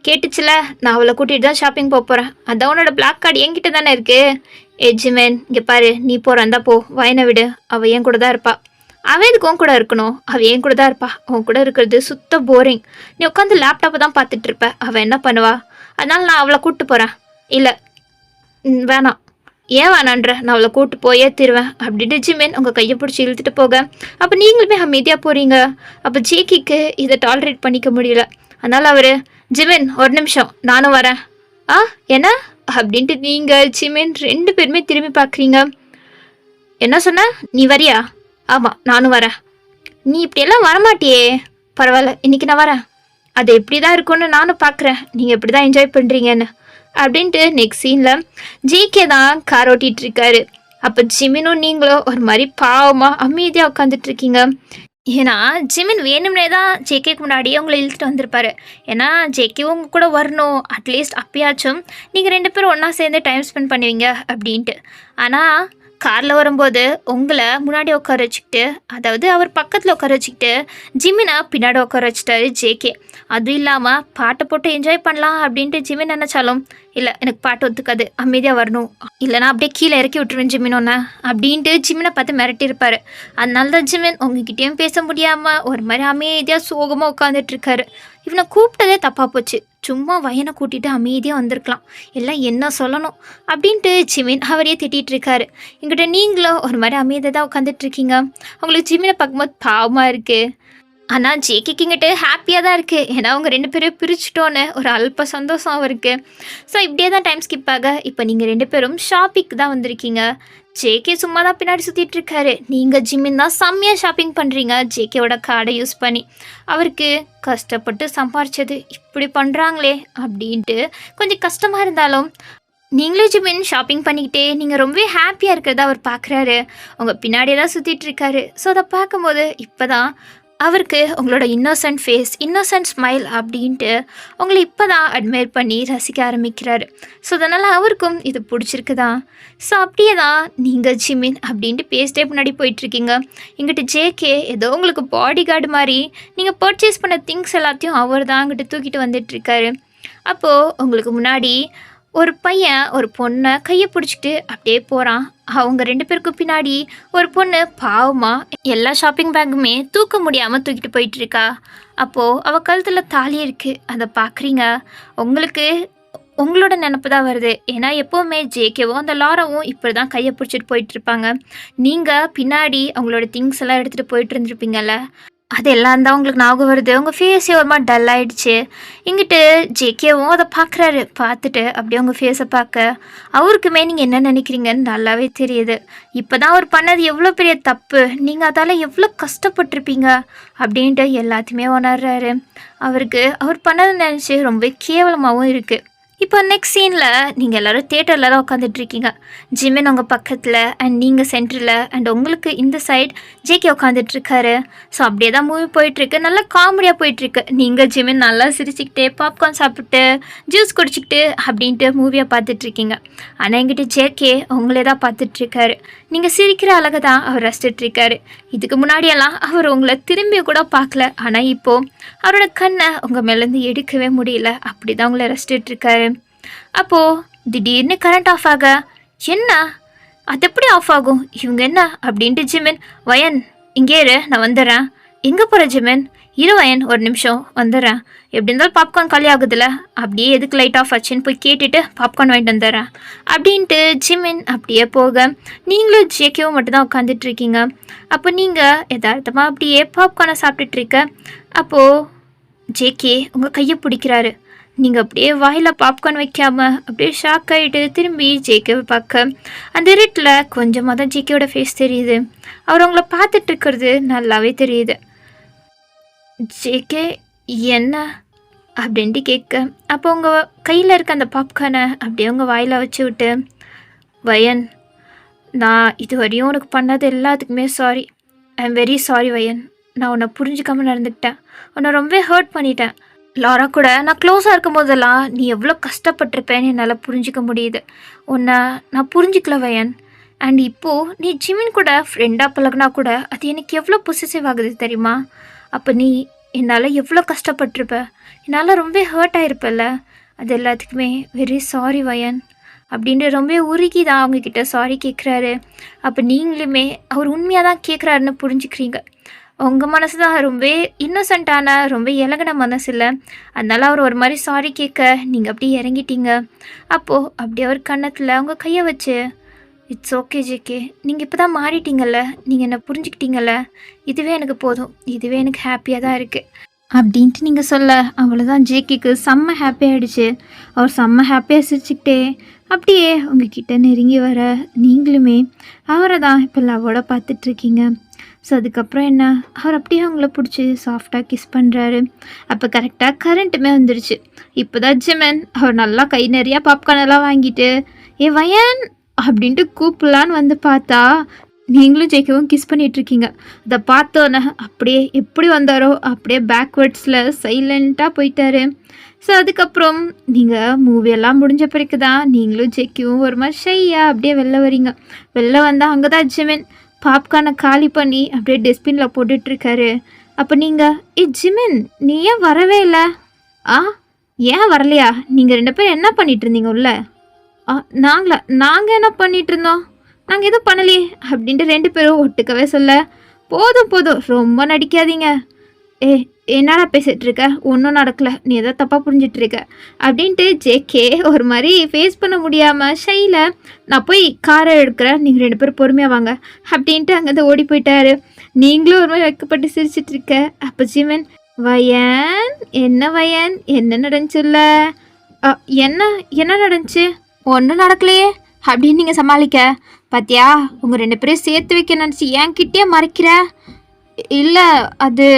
கேட்டுச்சுல, நான் அவளை கூட்டிகிட்டு தான் ஷாப்பிங் போக போகிறேன், அதான் உன்னோட பிளாக் கார்டு என்கிட்ட தானே இருக்குது. ஜிமின் இங்கே பாரு, நீ போகிறந்தா போ, வயனை விடு, அவள் என் கூட தான் இருப்பா. அவன் எதுக்கு உன் கூட இருக்கணும், அவள் என் கூட தான் இருப்பா. அவன் கூட இருக்கிறது சுத்த போரிங், நீ உட்காந்து லேப்டாப்பை தான் பார்த்துட்டு இருப்ப, அவள் என்ன பண்ணுவா, அதனால் நான் அவளை கூப்பிட்டு போகிறேன். இல்லை வேணாம், ஏன் வேணான்ற, நான் அவளை கூப்பிட்டு போயே தருவேன் அப்படின்ட்டு ஜிமின் உங்கள் கையை பிடிச்சி இழுத்துட்டு போக, அப்போ நீங்களுமே அமைதியாக போகிறீங்க. அப்போ ஜேகிக்கு இதை டாலரேட் பண்ணிக்க முடியல. அதனால் அவர், ஜிமின் ஒரு நிமிஷம் நானும் வரேன். என்ன அப்படின்ட்டு நீங்கள் ஜிமின் 2 பேருமே திரும்பி பார்க்குறீங்க. என்ன சொன்ன, நீ வரியா? ஆமாம் நானும் வரேன். நீ இப்படியெல்லாம் வரமாட்டியே. பரவாயில்ல, இன்றைக்கி நான் வரேன், அது எப்படி தான் இருக்கும்னு நானும் பார்க்குறேன், நீங்கள் எப்படி தான் என்ஜாய் பண்ணுறீங்கன்னு அப்படின்ட்டு நெக்ஸ்ட் சீனில் ஜேகே தான் கார் ஓட்டிகிட்ருக்காரு. அப்போ ஜிமினும் நீங்களும் ஒரு மாதிரி பாவமாக அமைதியாக உட்காந்துட்ருக்கீங்க. ஏன்னா ஜிமின் வேணும்னே தான் ஜேகேக்கு முன்னாடியே உங்களை இழுத்துட்டு வந்திருப்பாரு. ஏன்னா ஜேகே உங்க கூட வரணும், அட்லீஸ்ட் அப்பயாச்சும் நீங்கள் 2 பேரும் ஒன்றா சேர்ந்து டைம் ஸ்பெண்ட் பண்ணுவீங்க அப்படின்ட்டு. ஆனால் காரில் வரும்போது உங்களை முன்னாடி உட்கார வச்சுக்கிட்டு, அதாவது அவர் பக்கத்தில் உட்கார வச்சுக்கிட்டு ஜிமினை பின்னாடி உட்கார வச்சுட்டாரு ஜேகே. அதுவும் இல்லாமல் பாட்டை போட்டு என்ஜாய் பண்ணலாம் அப்படின்ட்டு ஜிமின் நினச்சாலும், இல்லை எனக்கு பாட்டு ஒத்துக்காது, அமைதியாக வரணும், இல்லைனா அப்படியே கீழே இறக்கி விட்டுருவேன் ஜிமின் ஒன்று அப்படின்ட்டு ஜிமினை பார்த்து மிரட்டியிருப்பார். அதனால தான் ஜிமின் உங்ககிட்டயும் பேச முடியாமல் ஒரு மாதிரி அமைதியாக சோகமாக உட்காந்துட்ருக்காரு. இவனை கூப்பிட்டதே தப்பாக போச்சு, சும்மா வயனை கூட்டிகிட்டு அமைதியாக வந்திருக்கலாம், எல்லாம் என்ன சொல்லணும் அப்படின்ட்டு ஜிமின் அவரையே திட்டிகிட்ருக்காரு. எங்கிட்ட நீங்களும் ஒரு மாதிரி அமைதியாக தான் உட்காந்துட்ருக்கீங்க. உங்களுக்கு ஜிமினை பார்க்கும்போது பாவமாக இருக்குது. ஆனால் ஜேகேக்கிங்கிட்ட ஹாப்பியாக தான் இருக்குது, ஏன்னா அவங்க 2 பேரும் பிரிச்சுட்டோன்னு ஒரு அல்ப சந்தோஷம் இருக்குது. ஸோ இப்படியே தான் டைம் ஸ்கிப் ஆக இப்போ நீங்கள் 2 பேரும் ஷாப்பிங்க்கு தான் வந்திருக்கீங்க. ஜேகே சும்மா தான் பின்னாடி சுற்றிட்டு இருக்காரு. நீங்கள் ஜிமின் தான் செம்மையாக ஷாப்பிங் பண்ணுறீங்க ஜேகேவோட கார்டை யூஸ் பண்ணி. அவருக்கு கஷ்டப்பட்டு சம்பாரிச்சது இப்படி பண்ணுறாங்களே அப்படின்ட்டு கொஞ்சம் கஷ்டமாக இருந்தாலும், நீங்களும் ஜிமின் ஷாப்பிங் பண்ணிக்கிட்டே நீங்கள் ரொம்பவே ஹாப்பியாக இருக்கிறத அவர் பார்க்குறாரு. உங்கள் பின்னாடியே தான் சுற்றிட்டு இருக்காரு. ஸோ அதை பார்க்கும்போது இப்போ தான் அவருக்கு உங்களோட இன்னோசன்ட் ஃபேஸ், இன்னோசன்ட் ஸ்மைல் அப்படின்ட்டு உங்களை இப்போ தான் அட்மையர் பண்ணி ரசிக்க ஆரம்பிக்கிறாரு. ஸோ அதனால் அவருக்கும் இது பிடிச்சிருக்குதான். ஸோ அப்படியே தான் நீங்கள் ஜிமின் அப்படின்ட்டு பேசிட்டே முன்னாடி போயிட்டுருக்கீங்க. இங்கிட்ட ஜேகே ஏதோ உங்களுக்கு பாடி கார்டு மாதிரி நீங்கள் பர்ச்சேஸ் பண்ண திங்ஸ் எல்லாத்தையும் அவர் தான் அங்கிட்ட தூக்கிட்டு வந்துட்டுருக்காரு. அப்போது உங்களுக்கு முன்னாடி ஒரு பையன் ஒரு பொண்ணை கையை பிடிச்சிக்கிட்டு அப்படியே போகிறான். அவங்க 2 பேருக்கும் பின்னாடி ஒரு பொண்ணு பாவமாக எல்லா ஷாப்பிங் பேக்குமே தூக்க முடியாமல் தூக்கிட்டு போயிட்டுருக்கா. அப்போது அவள் கழுத்தில் தாலி இருக்குது, அதை பார்க்குறீங்க. உங்களுக்கு உங்களோட நினப்பு தான் வருது. ஏன்னா எப்போவுமே ஜேகேவும் அந்த லாராவும் இப்படி தான் கையை பிடிச்சிட்டு போயிட்டுருப்பாங்க. நீங்கள் பின்னாடி அவங்களோட திங்ஸ் எல்லாம் எடுத்துகிட்டு போயிட்டு இருந்துருப்பீங்கள்ல, அது எல்லாம் தான் உங்களுக்கு ஞாபகம் வருது. உங்கள் ஃபேஸே ஒரு மாதிரி டல் ஆகிடுச்சு. இங்கிட்டு ஜேகேவும் அதை பார்க்குறாரு. பார்த்துட்டு அப்படியே உங்கள் ஃபேஸை பார்க்க அவருக்குமே நீங்கள் என்ன நினைக்கிறீங்கன்னு நல்லாவே தெரியுது. இப்போ தான் அவர் பண்ணது எவ்வளோ பெரிய தப்பு, நீங்கள் அதால் எவ்வளோ கஷ்டப்பட்டிருப்பீங்க அப்படின்ட்டு எல்லாத்தையுமே உணர்றாரு. அவருக்கு அவர் பண்ணதை நினச்சி ரொம்ப கேவலமாகவும் இருக்குது. இப்போ நெக்ஸ்ட் சீனில் நீங்கள் எல்லோரும் தேட்டரில் தான் உட்காந்துட்ருக்கீங்க. ஜிமின் உங்கள் பக்கத்தில் அண்ட் நீங்கள் சென்டரில் அண்ட் உங்களுக்கு இந்த சைட் ஜேகே உட்காந்துட்ருக்காரு. ஸோ அப்படியே தான் மூவி போயிட்டுருக்கு, நல்லா காமெடியாக போயிட்டுருக்கு. நீங்கள் ஜிமின் நல்லா சிரிச்சுக்கிட்டு பாப்கார்ன் சாப்பிட்டு ஜூஸ் குடிச்சிக்கிட்டு அப்படின்ட்டு மூவியாக பார்த்துட்ருக்கீங்க. ஆனால் எங்கிட்ட ஜேகே உங்களே தான் பார்த்துட்ருக்காரு. நீங்கள் சிரிக்கிற அழகை தான் அவர் ரசிச்சிட்ருக்காரு. இதுக்கு முன்னாடியெல்லாம் அவர் உங்களை திரும்பி கூட பார்க்கல, ஆனால் இப்போது அவரோட கண்ணை உங்கள் மேலேருந்து எடுக்கவே முடியல, அப்படி தான் உங்களை ரசிச்சிட்ருக்காரு. அப்போது திடீர்னு கரண்ட் ஆஃப் ஆக, என்ன அது எப்படி ஆஃப் ஆகும், இவங்க என்ன அப்படின்ட்டு ஜிமின், வயன் இங்கே இரு நான் வந்துடுறேன், எங்கே போகிற ஜிமின்? இருவயன் ஒரு நிமிஷம் வந்துடுறேன். எப்படி இருந்தாலும் பாப்கார்ன் காலி ஆகுதுல்ல, அப்படியே எதுக்கு லைட் ஆஃப் ஆச்சுன்னு போய் கேட்டுட்டு பாப்கார்ன் வாங்கிட்டு வந்துடுறேன் அப்படின்ட்டு ஜிமின் அப்படியே போக நீங்களும் ஜேகேவும் மட்டும்தான் உட்காந்துட்டு இருக்கீங்க. அப்போ நீங்கள் யதார்த்தமாக அப்படியே பாப்கார்னை சாப்பிட்டுட்டு இருக்க. அப்போது ஜேகே உங்கள் கையை பிடிக்கிறாரு. நீங்கள் அப்படியே வாயில் பாப்கார்ன் வைக்காமல் அப்படியே ஷாக் ஆகிட்டு திரும்பி ஜேகேவை பார்க்க அந்த இருட்டில் கொஞ்சமாக தான் ஜேகேவோட ஃபேஸ் தெரியுது. அவர் உங்களை பார்த்துட்டு இருக்கிறது நல்லாவே தெரியுது. ஜேகே என்ன அப்படின்ட்டு கேட்க அப்போ உங்கள் கையில் இருக்க அந்த பாப்கார்னை அப்படியே உங்கள் வாயில் வச்சு விட்டு, வயன், நான் இது வரையும் உனக்கு பண்ணது எல்லாத்துக்குமே sorry. I am very sorry வயன். நான் உன்னை புரிஞ்சுக்காமல் நடந்துக்கிட்டேன். உன்னை ரொம்ப ஹர்ட் பண்ணிட்டேன். லாரா கூட நான் க்ளோஸாக இருக்கும் போதெல்லாம் நீ எவ்வளோ கஷ்டப்பட்டிருப்பேன்னு என்னால் புரிஞ்சிக்க முடியுது. உன்னை நான் புரிஞ்சிக்கல வயன். அண்ட் இப்போது நீ ஜிமின் கூட ஃப்ரெண்டாக பழகுனா கூட அது எனக்கு எவ்வளோ பொசிசிவ் ஆகுது தெரியுமா? அப்போ நீ என்னால் எவ்வளோ கஷ்டப்பட்டிருப்ப, என்னால் ரொம்ப ஹர்ட் ஆகிருப்பல்ல. அது எல்லாத்துக்குமே வெரி சாரி வயன் அப்படின்ட்டு ரொம்ப உருகி தான் அவங்கக்கிட்ட சாரி கேட்குறாரு. அப்போ நீங்களுமே அவர் உண்மையாக தான் கேட்குறாருன்னு புரிஞ்சுக்கிறீங்க. உங்கள் மனசு தான் ரொம்ப இன்னோசென்ட்டான ரொம்ப இலகின மனசு இல்லை. அதனால் அவர் ஒரு மாதிரி சாரி கேட்க நீங்கள் அப்படியே இறங்கிட்டீங்க. அப்போது அப்படியே அவர் கன்னத்தில் உங்கள் கையை வச்சு, இட்ஸ் ஓகே ஜேகே, நீங்கள் இப்போ தான் மாறிட்டீங்கல்ல, நீங்கள் என்னை புரிஞ்சுக்கிட்டீங்கல்ல, இதுவே எனக்கு போதும், இதுவே எனக்கு ஹாப்பியாக தான் இருக்குது அப்படின்ட்டு நீங்கள் சொல்ல அவ்வளோதான். ஜேகேக்கு செம்ம ஹாப்பி ஆகிடுச்சு. அவர் செம்ம ஹாப்பியாக சிரிச்சுக்கிட்டே அப்படியே உங்ககிட்ட நெருங்கி வர நீங்களுமே அவரை தான் இப்போ லவ்வோட பார்த்துட்ருக்கீங்க. ஸோ அதுக்கப்புறம் என்ன, அவர் அப்படியே அவங்கள பிடிச்சி சாஃப்டாக கிஸ் பண்ணுறாரு. அப்போ கரெக்டாக கரண்ட்டுமே வந்துடுச்சு. இப்போ தான் ஜிமின் அவர் நல்லா கை நிறையா பாப்கார்னெல்லாம் வாங்கிட்டு ஏ வயன் அப்படின்ட்டு கூப்பிடலான்னு வந்து பார்த்தா நீங்களும் ஜெயிக்கவும் கிஸ் பண்ணிகிட்ருக்கீங்க. அதை பார்த்தோன்னே அப்படியே எப்படி வந்தாரோ அப்படியே பேக்வேர்ட்ஸில் சைலண்ட்டாக போயிட்டாரு. ஸோ அதுக்கப்புறம் நீங்கள் மூவியெல்லாம் முடிஞ்ச பிறகு தான் நீங்களும் ஜெயிக்கவும் ஒரு மாதிரி ஷையாக அப்படியே வெளில வரீங்க. வெளில வந்தால் அங்கே தான் ஜிமின் பாப்கார்னை காலி பண்ணி அப்படியே டஸ்ட்பினில் போட்டுட்ருக்காரு. அப்போ நீங்கள் ஜிமின் நீ ஏன் வரவே இல்லை? ஏன் வரலையா? நீங்கள் 2 பேரும் என்ன பண்ணிகிட்டு இருந்தீங்க உள்ள? நாங்கள் என்ன பண்ணிகிட்டு இருந்தோம்? நாங்கள் எதுவும் பண்ணலையே அப்படின்ட்டு 2 பேரும் ஒட்டுக்கவே சொல்ல, போதும் போதும் ரொம்ப நடிக்காதீங்க. என்னடா பேசிகிட்ருக்க? ஒன்றும் நடக்கலை, நீ எதோ தப்பாக புரிஞ்சிட்ருக்க அப்படின்ட்டு ஜேகே ஒரு மாதிரி ஃபேஸ் பண்ண முடியாமல் ஷையில், நான் போய் காரை எடுக்கிறேன், நீங்கள் 2 பேரும் பொறுமையாக வாங்க அப்படின்ட்டு அங்கேருந்து ஓடி போயிட்டாரு. நீங்களும் ஒரு மாதிரி வைக்கப்பட்டு சிரிச்சிட்ருக்க. அப்போ ஜிமின், வயன் என்ன வயன் என்ன நடந்துச்சுல்ல? என்ன என்ன நடந்துச்சு? ஒன்றும் நடக்கலையே அப்படின்னு நீங்கள் சமாளிக்க பாத்தியா? உங்கள் 2 பேரும் சேர்த்து வைக்க நினச்சி என்கிட்டயே மறைக்கிற. இல்லை அது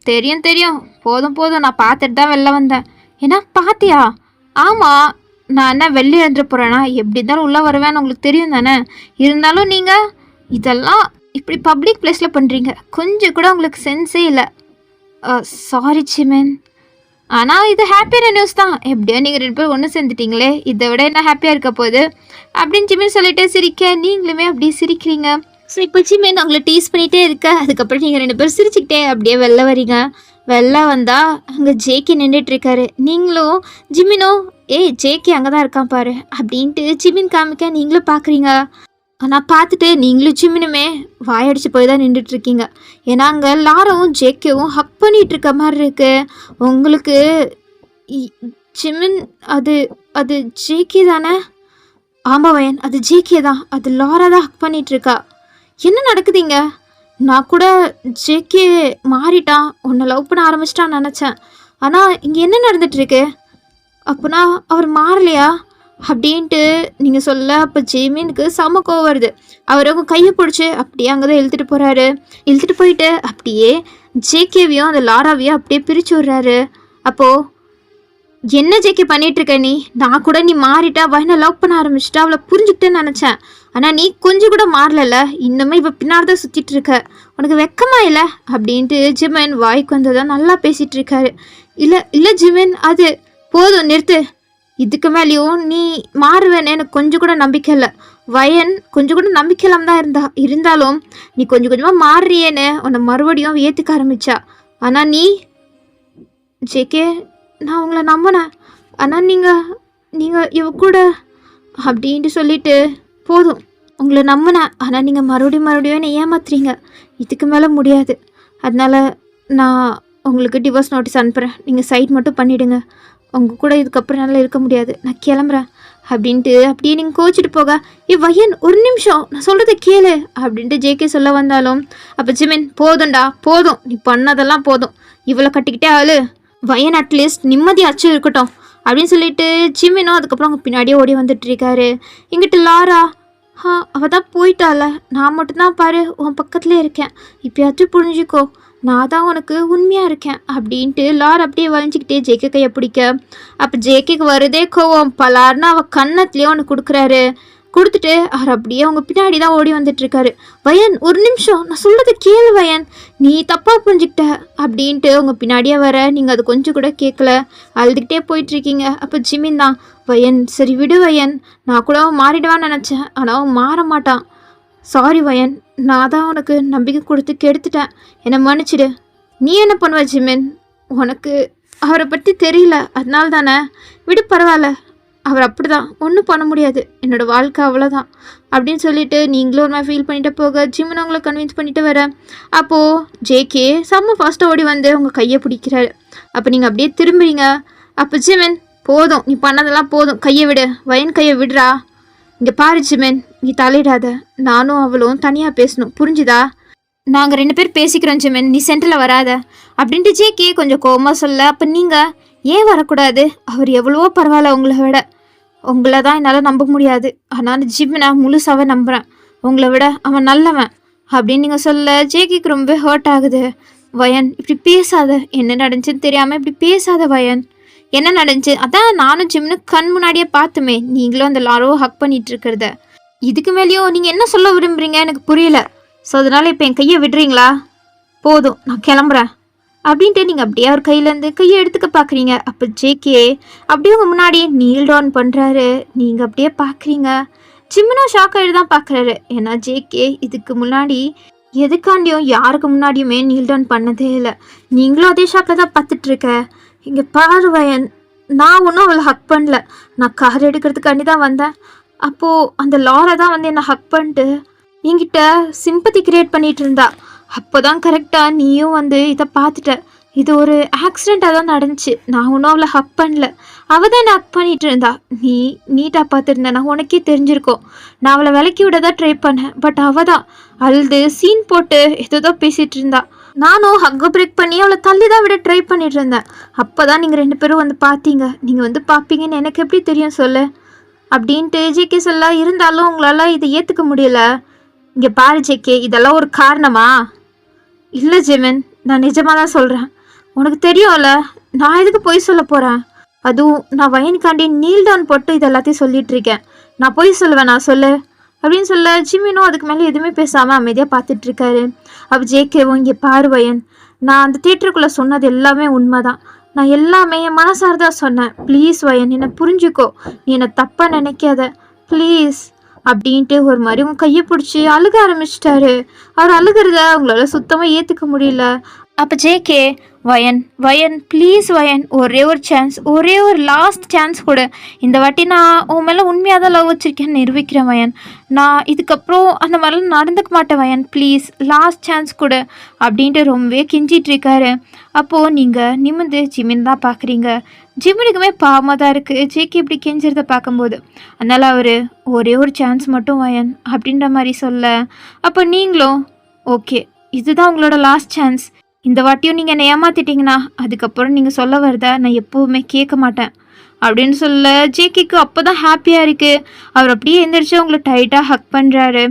தெரியும் தெரியும், போதும் போதும், நான் பார்த்துட்டு தான் வெளில வந்தேன். ஏன்னா பார்த்தியா? ஆமாம், நான் என்ன வெளில எழுந்துட போகிறேன்னா எப்படி இருந்தாலும் உள்ளே வருவேன்னு உங்களுக்கு தெரியும் தானே. இருந்தாலும் நீங்கள் இதெல்லாம் இப்படி பப்ளிக் பிளேஸில் பண்ணுறீங்க, கொஞ்சம் கூட உங்களுக்கு சென்ஸே இல்லை. சாரி ஜிமின், ஆனால் இது ஹாப்பியான நியூஸ் தான். எப்படியோ நீங்கள் 2 பேரும் ஒன்று சேர்ந்துட்டீங்களே, இதை விட என்ன ஹாப்பியாக இருக்க போகுது அப்படின்னு ஜிமின் சொல்லிட்டு சிரிக்க நீங்களுமே அப்படியே சிரிக்கிறீங்க. ஸோ இப்போ ஜிமின் அவங்கள டீஸ் பண்ணிகிட்டே இருக்க, அதுக்கப்புறம் நீங்கள் 2 பேரும் சிரிச்சுக்கிட்டே அப்படியே வெளில வரீங்க. வெளில வந்தால் அங்கே ஜேகே நின்றுட்டுருக்காரு. நீங்களும் ஜிமினும் ஜேகே அங்கே தான் இருக்கான் பாரு அப்படின்ட்டு ஜிமின் காமிக்க நீங்களும் பார்க்குறீங்க. ஆனால் பார்த்துட்டு நீங்களும் ஜிமினுமே வாயடிச்சு போய் தான் நின்றுட்டுருக்கீங்க. ஏன்னா அங்கே லாராவும் ஜேகேவும் ஹக் பண்ணிகிட்டு இருக்க மாதிரி இருக்கு உங்களுக்கு. ஜிமின் அது அது ஜேகே தானே? ஆமாம் வயன், அது ஜேகே தான், அது லாரா தான் ஹக் பண்ணிகிட்ருக்கா. என்ன நடக்குதுங்க? நான் கூட ஜேகே மாறிட்டான், உன்னை லவ் பண்ண ஆரம்பிச்சிட்டான்னு நினச்சேன். ஆனால் இங்கே என்ன நடந்துட்டுருக்கு? அப்போனா அவர் மாறலையா அப்படின்ட்டு நீங்கள் சொல்ல, அப்போ ஜிமினுக்கு செம கோவம் வருது. அவர் அவங்க கையை பிடிச்சி அப்படியே அங்கே தான் இழுத்துட்டு போகிறாரு. இழுத்துட்டு போயிட்டு அப்படியே ஜேகேவையும் அந்த லாராவையும் அப்படியே பிரித்து விட்றாரு. அப்போது என்ன ஜேகே பண்ணிகிட்ருக்க நீ? நான் கூட நீ மாறிட்டா, வயனை லவ் பண்ண ஆரம்பிச்சிட்டா, அவளை புரிஞ்சுக்கிட்டேன்னு நினச்சேன். ஆனால் நீ கொஞ்சம் கூட மாறல, இன்னுமே இப்போ பின்னாடி தான் சுற்றிட்டு இருக்க, உனக்கு வெக்கமா இல்லை அப்படின்ட்டு ஜிமின் வாய்க்கு வந்ததான் நல்லா பேசிகிட்டு இருக்காரு. இல்லை இல்லை ஜிமின், அது போதும் நிறுத்து. இதுக்கு மேலேயும் நீ மாறுவேன்னு எனக்கு கொஞ்சம் கூட நம்பிக்கை இல்லை. வயன் கொஞ்சம் கூட நம்பிக்கை இல்லாமல் தான் இருந்தாலும் நீ கொஞ்சம் கொஞ்சமாக மாறுறியேன்னு உன்னை மறுபடியும் ஏற்றுக்க ஆரம்பிச்சா. ஆனால் நீ ஜேகே, நான் உங்களை நம்பினேன், ஆனால் நீங்கள் இவ கூட அப்படின்ட்டு சொல்லிட்டு, போதும் உங்களை நம்பினேன், ஆனால் நீங்கள் மறுபடியும் என்னை ஏமாத்துறீங்க, இதுக்கு மேலே முடியாது அதனால நான் உங்களுக்கு டிவோர்ஸ் நோட்டீஸ் அனுப்புகிறேன். நீங்கள் சைட் மட்டும் பண்ணிவிடுங்க. உங்கள் கூட இதுக்கப்புறம் என்னால் இருக்க முடியாது. நான் கிளம்புறேன் அப்படின்ட்டு அப்படியே நீங்கள் கோச்சிட்டு போக, வயன் ஒரு நிமிஷம் நான் சொல்கிறத கேளு அப்படின்ட்டு ஜேகே சொல்ல வந்தாலும், அப்போ ஜிமின் போதும்டா போதும், நீ பண்ணதெல்லாம் போதும், இவ்வளோ கட்டிக்கிட்டே ஆளு, வயன் அட்லீஸ்ட் நிம்மதியாச்சும் இருக்கட்டும் அப்படின்னு சொல்லிட்டு ஜிமினும் அதுக்கப்புறம் அவங்க பின்னாடியே ஓடி வந்துட்டு இருக்காரு. இங்கிட்டு லாரா, அவள் தான் போயிட்டால, நான் மட்டும்தான் பாரு உன் பக்கத்துலேயே இருக்கேன், இப்போயாச்சும் புரிஞ்சுக்கோ, நான் தான் உனக்கு உண்மையாக இருக்கேன் அப்படின்ட்டு லார் அப்படியே வளைஞ்சிக்கிட்டே ஜேகே கையை பிடிக்க, அப்போ ஜேகேக்கு வருதே கோவம், பலார்னு அவள் கன்னத்துலேயே ஒன்று கொடுக்குறாரு. கொடுத்துட்டு அவர் அப்படியே அவங்க பின்னாடி தான் ஓடி வந்துட்டுருக்காரு. வயன் ஒரு நிமிஷம் நான் சொல்கிறத கேளு வயன், நீ தப்பாக புரிஞ்சுக்கிட்ட அப்படின்ட்டு அவங்க பின்னாடியே வர, நீங்கள் அது கொஞ்சம் கூட கேட்கல, அழுதுகிட்டே போயிட்டுருக்கீங்க. அப்போ ஜிமின் தான், வயன் சரி விடு வயன், நான் கூட அவன் மாறிடுவான்னு நினச்சேன், ஆனால் அவன் மாற மாட்டான், சாரி வயன், நான் தான் உனக்கு நம்பிக்கை கொடுத்து கெடுத்துட்டேன், என்னை மன்னிச்சிடு. நீ என்ன பண்ணுவ ஜிமின், உனக்கு அவரை பற்றி தெரியல அதனால தானே, விடு பரவாயில்ல, அவர் அப்படி தான், ஒன்றும் பண்ண முடியாது, என்னோடய வாழ்க்கை அவ்வளோதான் அப்படின்னு சொல்லிட்டு நீங்களும் ஒரு மாதிரி ஃபீல் பண்ணிட்டு போக ஜிமின் அவங்கள கன்வின்ஸ் பண்ணிட்டு வர. அப்போது ஜேகே செம்ம ஃபாஸ்ட்டாக ஓடி வந்து உங்கள் கையை பிடிக்கிறாரு. அப்போ நீங்கள் அப்படியே திரும்புறீங்க. அப்போ ஜிமின் போதும், நீ பண்ணதெல்லாம் போதும், கையை விடு, வயன் கையை விடுறா, இங்கே பாரு ஜிமின், நீ தலையிடாத, நானும் அவளும் தனியாக பேசணும், புரிஞ்சுதா, நாங்கள் 2 பேர் பேசிக்கிறோம் ஜிமின், நீ சென்டரில் வராத அப்படின்ட்டு ஜேகே கொஞ்சம் கோவமாக சொல்ல. அப்போ நீங்கள் ஏன் வரக்கூடாது, அவர் எவ்வளவோ பரவாயில்ல உங்களை விட, உங்களை தான் என்னால் நம்ப முடியாது, ஆனால் ஜிமினை முழுசாவே நம்புகிறேன், உங்களை விட அவன் நல்லவன் அப்படின்னு நீங்கள் சொல்ல ஜேகேக்கு ரொம்ப ஹர்ட் ஆகுது. வயன் இப்படி பேசாத, என்ன நடந்துச்சுன்னு தெரியாமல் இப்படி பேசாத வயன், என்ன நடந்துச்சு, அதான் நானும் ஜிம்னு கண் முன்னாடியே பார்த்துமே, நீங்களும் அந்த லாரோவை ஹக் பண்ணிட்டு இருக்கிறத, இதுக்கு மேலேயும் நீங்கள் என்ன சொல்ல விரும்புகிறீங்க எனக்கு புரியல, ஸோ அதனால் இப்போ என் கையை விடுறீங்களா, போதும் நான் கிளம்புறேன் அப்படின்ட்டு நீங்கள் அப்படியே அவர் கையிலேருந்து கையை எடுத்துக்க பார்க்குறீங்க. அப்போ ஜேகே அப்படியே உங்கள் முன்னாடியே நீல் டவுன் பண்ணுறாரு. நீங்கள் அப்படியே பார்க்குறீங்க. ஜிம்முனா ஷாக் ஆகிட்டு தான் பார்க்குறாரு. ஏன்னா ஜேகே இதுக்கு முன்னாடி எதுக்காண்டியும் யாருக்கு முன்னாடியுமே நீல் டவுன் பண்ணதே இல்லை. நீங்களும் அதே ஷாக்கில் தான் பார்த்துட்ருக்க. இங்கே பாரு வயன், நான் ஒன்றும் அவளை ஹக் பண்ணல, நான் கார் எடுக்கிறதுக்காண்டி தான் வந்தேன். அப்போது அந்த லாரை தான் வந்து என்னை ஹக் பண்ணிட்டு என்கிட்ட சிம்பத்தி கிரியேட் பண்ணிகிட்டு இருந்தா. அப்போ தான் கரெக்டாக நீயும் வந்து இதை பார்த்துட்ட. இது ஒரு ஆக்சிடெண்ட்டாக தான் நடந்துச்சு, நான் ஒன்றும் அவளை ஹக் பண்ணல, அவள் தான் என்னை ஹக் பண்ணிகிட்டு இருந்தா. நீ நீட்டாக பார்த்துருந்தேன், நான் உனக்கே தெரிஞ்சிருக்கோம். நான் அவளை விலக்கி விட தான் ட்ரை பண்ணேன், பட் அவள் தான் அழுது சீன் போட்டு ஏதோ பேசிகிட்டு இருந்தா. நானும் ஹக்கை பிரேக் பண்ணி அவளை தள்ளி தான் விட ட்ரை பண்ணிட்டு இருந்தேன். அப்போ தான் நீங்கள் 2 பேரும் வந்து பார்த்தீங்க. நீங்கள் வந்து பார்ப்பீங்கன்னு எனக்கு எப்படி தெரியும் சொல்லு அப்படின்ட்டு ஜேகே சொல்ல. இருந்தாலும் உங்களால் இதை ஏற்றுக்க முடியல. இங்கே பாரு ஜேகே, இதெல்லாம் ஒரு காரணமா? இல்லை ஜிமின், நான் நிஜமாக தான் சொல்கிறேன். உனக்கு தெரியும்ல, நான் எதுக்கு போய் சொல்ல போகிறேன்? அதுவும் நான் வயனுக்காண்டி நீல் டவுன் போட்டு இது எல்லாத்தையும் சொல்லிட்டு இருக்கேன். நான் போய் சொல்லுவேன், நான் சொல்லு அப்படின்னு சொல்ல ஜிமினும் அதுக்கு மேலே எதுவுமே பேசாமல் அமைதியாக பார்த்துட்ருக்காரு. அப்போ ஜேகேவும் இங்கே பாரு வயன், நான் அந்த தியேட்டருக்குள்ளே சொன்னது எல்லாமே உண்மை தான், நான் எல்லாமே என் மனசார்தான் சொன்னேன். ப்ளீஸ் வயன், என்னை புரிஞ்சுக்கோ, நீ என்னை தப்பாக நினைக்காத ப்ளீஸ் அப்படின்ட்டு ஒரு மாதிரி உங்கள் கையை பிடிச்சி அழுக ஆரம்பிச்சிட்டாரு. அவர் அழுகிறத அவங்களால சுத்தமாக ஏற்றுக்க முடியல. அப்போ ஜேகே, வயன் வயன் ப்ளீஸ் வயன், ஒரே ஒரு சான்ஸ், ஒரே ஒரு லாஸ்ட் சான்ஸ் கொடு, இந்த வாட்டி நான் உன் மேலே உண்மையாக தான் லவ் வச்சுருக்கேன்னு நிரூபிக்கிறேன் வயன், நான் இதுக்கப்புறம் அந்த மாதிரிலாம் நடந்துக்க மாட்டேன் வயன், ப்ளீஸ் லாஸ்ட் சான்ஸ் கொடு அப்படின்ட்டு ரொம்பவே கெஞ்சிட்ருக்காரு. அப்போது நீங்கள் நிமிர்ந்து ஜிமின் தான் பார்க்குறீங்க. ஜிமினுக்குமே பாவமாக தான் இருக்குது ஜேகே இப்படி கெஞ்சிறத பார்க்கும்போது. அதனால் அவர் ஒரே ஒரு சான்ஸ் மட்டும் வயன் அப்படின்ற மாதிரி சொல்ல, அப்போ நீங்களும் ஓகே இதுதான் உங்களோட லாஸ்ட் சான்ஸ், இந்த வாட்டியும் நீங்கள் என்னை ஏமாற்றிட்டீங்கன்னா அதுக்கப்புறம் நீங்கள் சொல்ல வரத நான் எப்போவுமே கேட்க மாட்டேன் அப்படின்னு சொல்ல ஜேகேக்கு அப்போ தான் ஹாப்பியாக இருக்குது. அவர் அப்படியே எந்திரிச்சு அவங்கள டைட்டாக ஹக் பண்ணுறாரு.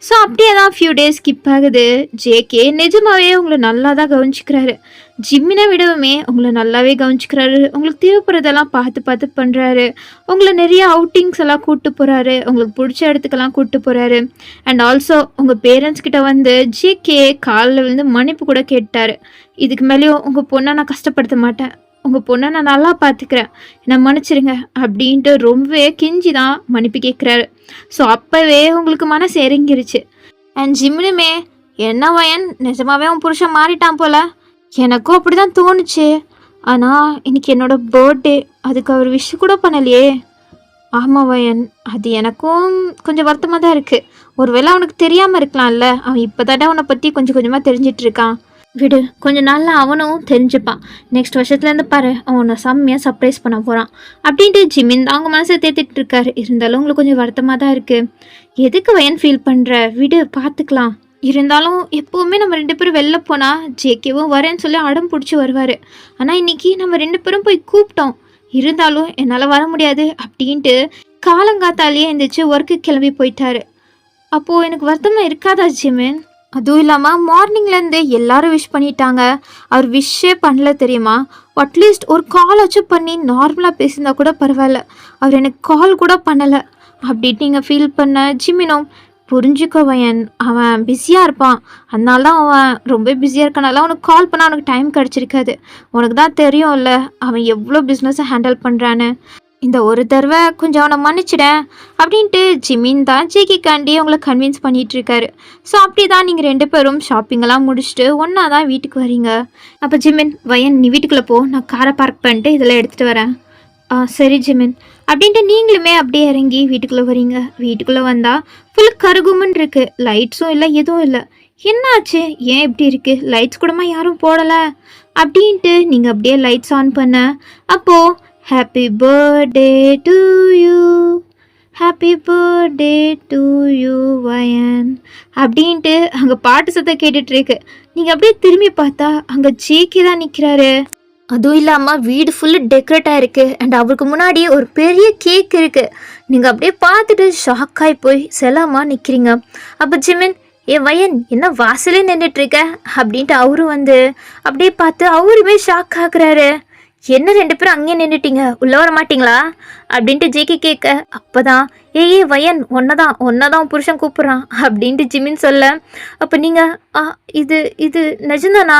ஸோ அப்படியே தான் ஃபியூ டேஸ் ஸ்கிப் ஆகுது. ஜேகே நிஜமாகவே உங்களை நல்லா தான் கவனிச்சிக்கிறாரு. ஜிம்மினை விடவுமே உங்களை நல்லாவே கவனிச்சிக்கிறாரு. உங்களுக்கு தேவைப்படுறதெல்லாம் பார்த்து பார்த்து பண்ணுறாரு. உங்களை நிறைய அவுட்டிங்ஸ் எல்லாம் கூப்பிட்டு போகிறாரு. உங்களுக்கு பிடிச்ச இடத்துக்கெல்லாம் கூப்பிட்டு போகிறாரு. அண்ட் ஆல்சோ உங்கள் பேரண்ட்ஸ் கிட்ட வந்து ஜேகே காலில் விழுந்து மன்னிப்பு கூட கேட்டார். இதுக்கு மேலேயும் உங்கள் பொண்ணை நான் கஷ்டப்படுத்த மாட்டேன், உங்கள் பொண்ணை நான் நல்லா பார்த்துக்கிறேன், என்னை மன்னிச்சிருங்க அப்படின்ட்டு ரொம்பவே கெஞ்சி தான் மன்னிப்பு கேட்குறாரு. ஸோ அப்போவே உங்களுக்கு மனசு இறங்கிருச்சு. அண்ட் ஜிம்னுமே என்ன வயன், நிஜமாவே உன் புருஷன் மாறிட்டான் போல், எனக்கும் அப்படி தான் தோணுச்சு, ஆனால் இன்னைக்கு என்னோட பர்த்டே, அதுக்கு அவர் விஷ் கூட பண்ணலையே. ஆமாம் வயன், அது எனக்கும் கொஞ்சம் வருத்தமாக தான் இருக்குது. ஒருவேளை அவனுக்கு தெரியாமல் இருக்கலாம்ல, அவன் இப்போ தானே உன்னை பற்றி கொஞ்சம் கொஞ்சமாக தெரிஞ்சிட்ருக்கான். விடு, கொஞ்ச நாள்ல அவனும் தெரிஞ்சுப்பான். நெக்ஸ்ட் வருஷத்துலேருந்து பாரு, அவனை செம்மையாக சர்ப்ரைஸ் பண்ண போகிறான் அப்படின்ட்டு ஜிமின் தான் அவங்க மனசை தேத்திட்டு இருக்காரு. இருந்தாலும் உங்களுக்கு கொஞ்சம் வருத்தமாக தான் இருக்குது. எதுக்கு வயன் ஃபீல் பண்ணுற, விடு பார்த்துக்கலாம். இருந்தாலும் எப்போவுமே நம்ம 2 பேரும் வெளில போனால் ஜேகேவும் வரேன்னு சொல்லி அடம் பிடிச்சி வருவார். ஆனால் இன்றைக்கி நம்ம 2 பேரும் போய் கூப்பிட்டோம். இருந்தாலும் என்னால் வர முடியாது அப்படின்ட்டு காலங்காத்தாலேயே எழுந்திரிச்சு ஒர்க்கு கிளம்பி போயிட்டாரு. அப்போது எனக்கு வருத்தமாக இருக்காதா ஜிமின்? அதுவும் இல்லாமல் மார்னிங்லேருந்தே எல்லாரும் விஷ் பண்ணிட்டாங்க. அவர் விஷே பண்ணல தெரியுமா? அட்லீஸ்ட் ஒரு கால் வச்சு பண்ணி நார்மலாக பேசியிருந்தா கூட பரவாயில்ல. அவர் எனக்கு கால் கூட பண்ணலை அப்படின்ட்டு நீங்கள் ஃபீல் பண்ண ஜிமினோ, புரிஞ்சுக்கோ வயன், அவன் பிஸியாக இருப்பான். அதனால தான் அவன் ரொம்ப பிஸியாக இருக்கனால அவனுக்கு கால் பண்ணால் அவனுக்கு டைம் கிடச்சிருக்காது. உனக்கு தான் தெரியும்ல அவன் எவ்வளோ பிஸ்னஸை ஹேண்டில் பண்ணுறான்னு. இந்த ஒரு தடவை கொஞ்சம் அவனை மன்னிச்சிடேன் அப்படின்ட்டு ஜிமின் தான் ஜேகேக்காண்டி அவங்கள கன்வின்ஸ் பண்ணிகிட்ருக்காரு. ஸோ அப்படி தான் நீங்கள் 2 பேரும் ஷாப்பிங்கெல்லாம் முடிச்சுட்டு ஒன்றா தான் வீட்டுக்கு வரீங்க. அப்போ ஜிமின், வயன் நீ வீட்டுக்குள்ளே போ, நான் காரை பார்க் பண்ணிட்டு இதெல்லாம் எடுத்துகிட்டு வரேன். சரி ஜிமின் அப்படின்ட்டு நீங்களுமே அப்படியே இறங்கி வீட்டுக்குள்ளே வரீங்க. வீட்டுக்குள்ளே வந்தால் ஃபுல் கருகுமுன்னு இருக்குது. லைட்ஸும் இல்லை, எதுவும் இல்லை. என்னாச்சு, ஏன் இப்படி இருக்குது, லைட்ஸ் கூடமா யாரும் போடலை அப்படின்ட்டு நீங்கள் அப்படியே லைட்ஸ் ஆன் பண்ண அப்போது happy birthday to you, happy birthday to you வயன் அப்படின்ட்டு அங்கே பாட்டு சத்தம் கேட்டுட்ருக்கு. நீங்கள் அப்படியே திரும்பி பார்த்தா அங்கே ஜேகே தான் நிற்கிறாரு. அதுவும் இல்லாமல் வீடு ஃபுல்லு டெக்கரேட் ஆகிருக்கு. அண்ட் அவருக்கு முன்னாடி ஒரு பெரிய கேக் இருக்குது. நீங்கள் அப்படியே பார்த்துட்டு ஷாக்காகி போய் செல்லாமல் நிற்கிறீங்க. அப்போ ஜிமின், வயன் என்ன வாசலே நின்றுட்டுருக்க அப்படின்ட்டு அவரும் வந்து அப்படியே பார்த்து அவருமே ஷாக் ஆகுறாரு. என்ன 2 பேரும் அங்கேயே நின்றுட்டீங்க, உள்ளே வர மாட்டிங்களா அப்படின்ட்டு ஜேகே கேட்க, அப்போ தான் வயன் ஒன்னதான் புருஷன் கூப்பிட்றான் அப்படின்ட்டு ஜிமின் சொல்ல, அப்போ நீங்கள் இது நிஜம்தானா?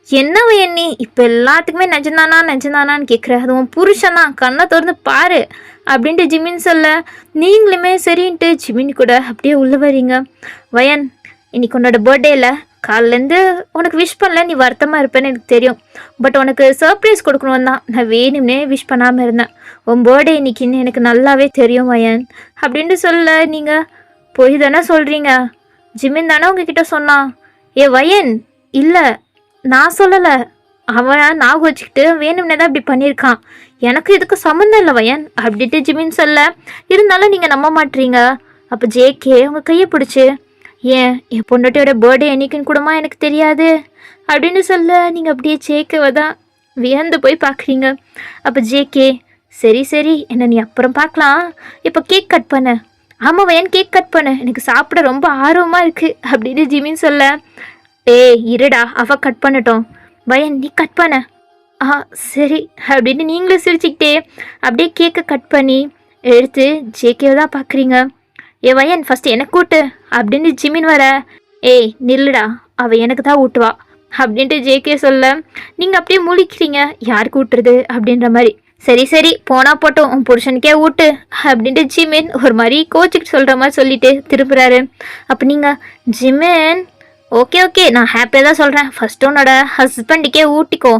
என்ன வயன் நீ இப்போ எல்லாத்துக்குமே நெஜந்தானான்னு கேட்குற, அது உன் புருஷன் தான், கண்ணை திறந்து பாரு அப்படின்ட்டு ஜிமின் சொல்ல, நீங்களுமே சரின்ட்டு ஜிமின் கூட அப்படியே உள்ள வரீங்க. வயன், இன்னைக்கு உன்னோட பர்த்டேயில் காலிலேருந்து உனக்கு விஷ் பண்ணல, நீ வருத்தமாக இருப்பேன்னு எனக்கு தெரியும். பட் உனக்கு சர்ப்ரைஸ் கொடுக்கணும் தான் நான் வேணும்னே விஷ் பண்ணாமல் இருந்தேன். உன் பர்த்டே இன்னைக்குன்னு எனக்கு நல்லாவே தெரியும் வயன் அப்படின்ட்டு சொல்ல, நீங்கள் போய் தானே சொல்கிறீங்க, ஜிமின் தானே உங்ககிட்ட சொன்னான். வயன், இல்லை நான் சொல்லலை, அவன் ஞாபகம் வச்சுக்கிட்டு வேணும்னே தான் இப்படி பண்ணியிருக்கான், எனக்கு இதுக்கு சம்மந்தம் இல்லை வயன் அப்படின்ட்டு ஜிமின் சொல்ல, இருந்தாலும் நீங்கள் நம்ப மாட்டீங்க. அப்போ ஜேகே உங்கள் கையை பிடிச்சி, ஏன் என் பொண்டாட்டியோட பர்த்டே என்னைக்குன்னு கூடமா எனக்கு தெரியாது அப்படின்னு சொல்ல, நீங்கள் அப்படியே ஜேகேவை தான் வியந்து போய் பார்க்குறீங்க. அப்போ ஜேகே, சரி என்ன நீ அப்புறம் பார்க்கலாம், இப்போ கேக் கட் பண்ண. ஆமாம் வயன், கேக் கட் பண்ண, எனக்கு சாப்பிட ரொம்ப ஆர்வமாக இருக்குது அப்படின்னு ஜிமின் சொல்ல, இருடா அவ கட் பண்ணட்டும், வயன் நீ கட் பண்ண. சரி அப்படின்னு நீங்களும் சிரிச்சுக்கிட்டே அப்படியே கேக்கை கட் பண்ணி எடுத்து ஜேகேவை தான் பார்க்குறீங்க. வயன் ஃபஸ்ட்டு எனக்கு கூட்டு அப்படின்ட்டு ஜிமின் வர, நில்லுடா அவள் எனக்கு தான் ஊட்டுவா அப்படின்ட்டு ஜேகே சொல்ல, நீங்கள் அப்படியே முழிக்கிறீங்க யாருக்கு ஊட்டுறது அப்படின்ற மாதிரி. சரி போனால் போட்டோம் உன் புருஷனுக்கே ஊட்டு அப்படின்ட்டு ஜிமின் ஒரு மாதிரி கோச்சுக்கிட்டு சொல்கிற மாதிரி சொல்லிட்டு திரும்புகிறாரு. அப்போ நீங்கள் ஜிமின், ஓகே நான் ஹாப்பியாக தான் சொல்கிறேன், ஃபஸ்ட்டு உன்னோட ஹஸ்பண்டுக்கே ஊட்டிக்கோ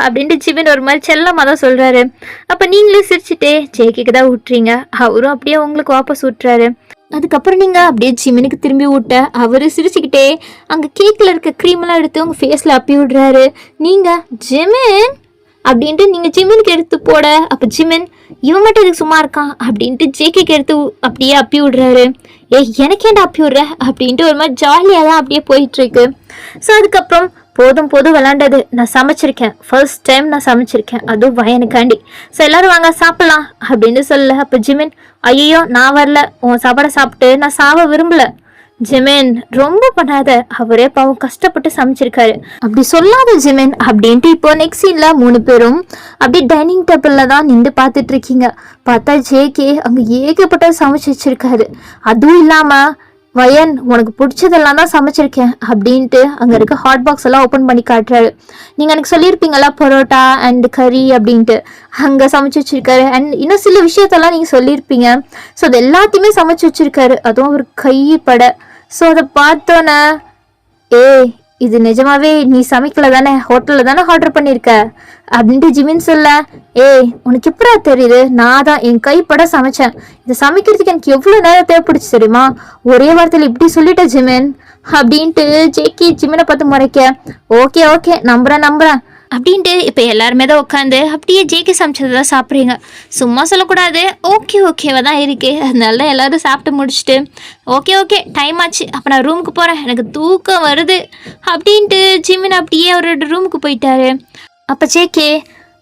அப்படின்ட்டு ஜிமின் ஒரு மாதிரி செல்லமாக தான் சொல்கிறாரு. அப்போ நீங்களும் சிரிச்சுட்டே ஜேகேக்கு தான் ஊட்டுறீங்க, அவரும் அப்படியே உங்களுக்கு வாபஸ் ஊட்டுறாரு. அதுக்கப்புறம் நீங்கள் அப்படியே ஜிமினுக்கு திரும்பி விட்ட அவர் சிரிச்சுக்கிட்டே அங்கே கேக்கில் இருக்க க்ரீமெல்லாம் எடுத்து உங்கள் ஃபேஸில் அப்பி விடுறாரு. நீங்கள் ஜிமின் அப்படின்ட்டு நீங்கள் ஜிமினுக்கு எடுத்து போட, அப்போ ஜிமின் இவன் மட்டும் இதுக்கு சும்மா இருக்கான் அப்படின்ட்டு ஜேகேக்கு எடுத்து அப்படியே அப்பி விடுறாரு. எனக்கு ஏன்டா அப்பி விடுற அப்படின்ட்டு ஒரு மாதிரி ஜாலியாக தான் அப்படியே போயிட்டுருக்கு. ஸோ அதுக்கப்புறம் போதும் விளாண்டது, நான் சமைச்சிருக்கேன், ஃபர்ஸ்ட் டைம் நான் சமைச்சிருக்கேன், அதுவும் வயனுக்காண்டி. ஸோ எல்லோரும் வாங்க சாப்பிட்லாம் அப்படின்னு சொல்ல, அப்போ ஜிமின், ஐயோ நான் வரல, உன் சாப்பாடை சாப்பிட்டு நான் சாவ விரும்பல. ஜிமின் ரொம்ப பண்ணாத, அவரே பாவம் கஷ்டப்பட்டு சமைச்சிருக்காரு அப்படி சொல்லாத ஜிமின் அப்படின்ட்டு இப்போ நெக்ஸ்ட் சீன்ல 3 பேரும் அப்படி டைனிங் டேபிள்ல தான் நின்று பார்த்துட்டு இருக்கீங்க. பார்த்தா ஜேகே அங்கே ஏகப்பட்ட சமைச்சு வச்சிருக்காரு. அதுவும் இல்லாம வயன் உனக்கு பிடிச்சதெல்லாம் தான் சமைச்சிருக்கேன் அப்படின்ட்டு அங்கே இருக்க ஹாட் பாக்ஸ் எல்லாம் ஓப்பன் பண்ணி காட்டுறாரு. நீங்கள் எனக்கு சொல்லியிருப்பீங்களா பரோட்டா அண்ட் கறி அப்படின்ட்டு, அங்கே சமைச்சு வச்சிருக்காரு. அண்ட் இன்னும் சில விஷயத்தெல்லாம் நீங்கள் சொல்லியிருப்பீங்க. ஸோ அது எல்லாத்தையுமே சமைச்சு வச்சிருக்காரு, அதுவும் அவர் கைப்பட. ஸோ அதை பார்த்தோன்னே, இது நிஜமாவே நீ சமைக்கல தானே, ஹோட்டலில் தானே ஆர்டர் பண்ணியிருக்க அப்படின்ட்டு ஜிமின் சொல்ல, உனக்கு எப்படா தெரியுது, நான் தான் என் கைப்பட சமைச்சேன், இதை சமைக்கிறதுக்கு எனக்கு எவ்வளோ நேரம் தேவைப்படுச்சு தெரியுமா, ஒரே வாரத்தில் இப்படி சொல்லிட்டேன் ஜிமின் அப்படின்ட்டு ஜேகே ஜிமினை பார்த்து முறைக்க. ஓகே ஓகே நம்புறேன் அப்படின்ட்டு இப்போ எல்லாருமே தான் உட்காந்து அப்படியே ஜேகே சமைச்சது தான் சாப்பிட்றீங்க. சும்மா சொல்லக்கூடாது, ஓகேவா தான் இருக்குது. அதனால தான் எல்லோரும் சாப்பிட்டு முடிச்சுட்டு ஓகே டைம் ஆச்சு, அப்போ நான் ரூமுக்கு போகிறேன், எனக்கு தூக்கம் வருது அப்படின்ட்டு ஜிமின் அப்படியே அவரோட ரூமுக்கு போயிட்டாரு. அப்போ ஜேகே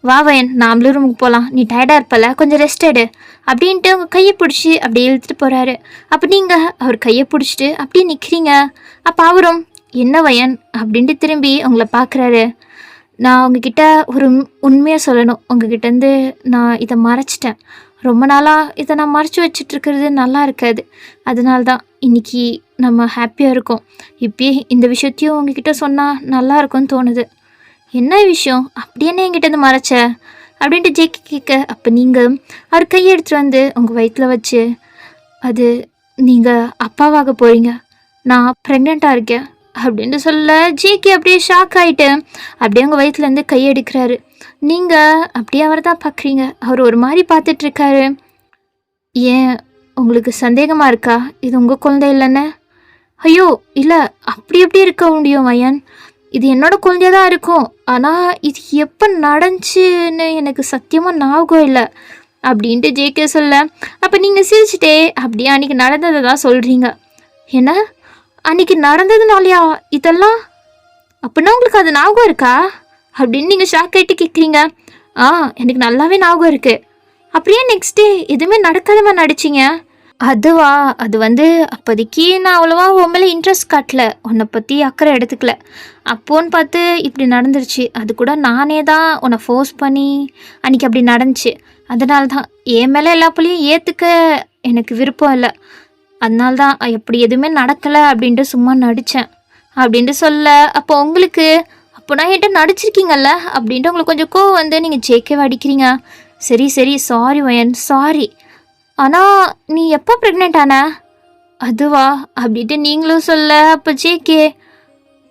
வா வயன், நாமளும் ரூமுக்கு போகலாம், நீ டயர்டாக இருப்பல, கொஞ்சம் ரெஸ்ட் எடு அப்படின்ட்டு அவங்க கையை பிடிச்சி அப்படியே இழுத்துட்டு போகிறாரு. அப்போ நீங்கள் அவர் கையை பிடிச்சிட்டு அப்படியே நிற்கிறீங்க. அப்போ அவரும் என்ன வயன் அப்படின்ட்டு திரும்பி உங்களை பார்க்குறாரு. நான் உங்ககிட்ட ஒரு உண்மையாக சொல்லணும், உங்ககிட்டேருந்து நான் இதை மறைச்சிட்டேன். ரொம்ப நாளாக இதை நான் மறைச்சி வச்சிட்ருக்கிறது நல்லா இருக்காது. அதனால தான் இன்றைக்கி நம்ம ஹாப்பியாக இருக்கோம். இப்பயே இந்த விஷயத்தையும் உங்ககிட்ட சொன்னால் நல்லா இருக்கும்னு தோணுது. என்ன விஷயம், அப்படி என்ன என்கிட்டேருந்து மறைச்ச அப்படின்ட்டு ஜேகே கேட்க. அப்போ நீங்கள் அவர் கையை எடுத்துகிட்டு வந்து உங்கள் வயிற்றில் வச்சு, அது நீங்கள் அப்பாவாக போகிறீங்க, நான் ப்ரெக்னெண்ட்டாக இருக்கேன் அப்படின்ட்டு சொல்ல ஜேகே அப்படியே ஷாக் ஆகிட்டு அப்படியே உங்கள் வயிற்றுலேருந்து கையெடுக்கிறாரு. நீங்கள் அப்படியே அவரை தான் பார்க்குறீங்க. அவர் ஒரு மாதிரி பார்த்துட்ருக்காரு. ஏன் உங்களுக்கு சந்தேகமாக இருக்கா இது உங்கள் குழந்தை இல்லைன்னு? ஐயோ இல்லை, அப்படி எப்படி இருக்க முடியும் வயன், இது என்னோடய குழந்தையாக தான் இருக்கும். ஆனால் இது எப்போ நடந்துச்சுன்னு எனக்கு சத்தியமாக ஞாபகம் இல்லை அப்படின்ட்டு ஜேகே சொல்ல. அப்போ நீங்கள் சிரிச்சிட்டே அப்படியே அன்றைக்கி நடந்ததை தான் சொல்கிறீங்க. என்ன அன்றைக்கி நடந்ததுனாலையா இதெல்லாம்? அப்படின்னா உங்களுக்கு அது ஞாபகம் இருக்கா அப்படின்னு நீங்கள் ஷாக் ஆகிட்டு கேட்குறீங்க. எனக்கு நல்லாவே ஞாபகம் இருக்குது. அப்படியே நெக்ஸ்ட் டே எதுவுமே நடக்காதமா நடிச்சிங்க? அதுவா, அது அப்போதைக்கு நான் அவ்வளோவா உன் மேலே இன்ட்ரெஸ்ட் காட்டல, உன்னை பற்றி அக்கறை எடுத்துக்கல. அப்போன்னு பார்த்து இப்படி நடந்துருச்சு. அது கூட நானே தான் உன்னை ஃபோர்ஸ் பண்ணி அன்றைக்கி அப்படி நடந்துச்சு. அதனால தான் என் மேலே எல்லா பிள்ளையும் ஏற்றுக்க எனக்கு விருப்பம் இல்லை. அதனால தான் எப்படி எதுவுமே நடக்கலை அப்படின்ட்டு சும்மா நடித்தேன் அப்படின்ட்டு சொல்ல. அப்போ உங்களுக்கு அப்போ நான் என்கிட்ட நடிச்சிருக்கீங்கல்ல அப்படின்ட்டு உங்களுக்கு கொஞ்சம் கோவம் நீங்கள் ஜேகேவை அடிக்கிறீங்க. சரி சாரி வயன், சாரி. ஆனால் நீ எப்போ ப்ரெக்னென்ட் ஆன? அதுவா அப்படின்ட்டு நீங்களும் சொல்ல. அப்போ ஜேகே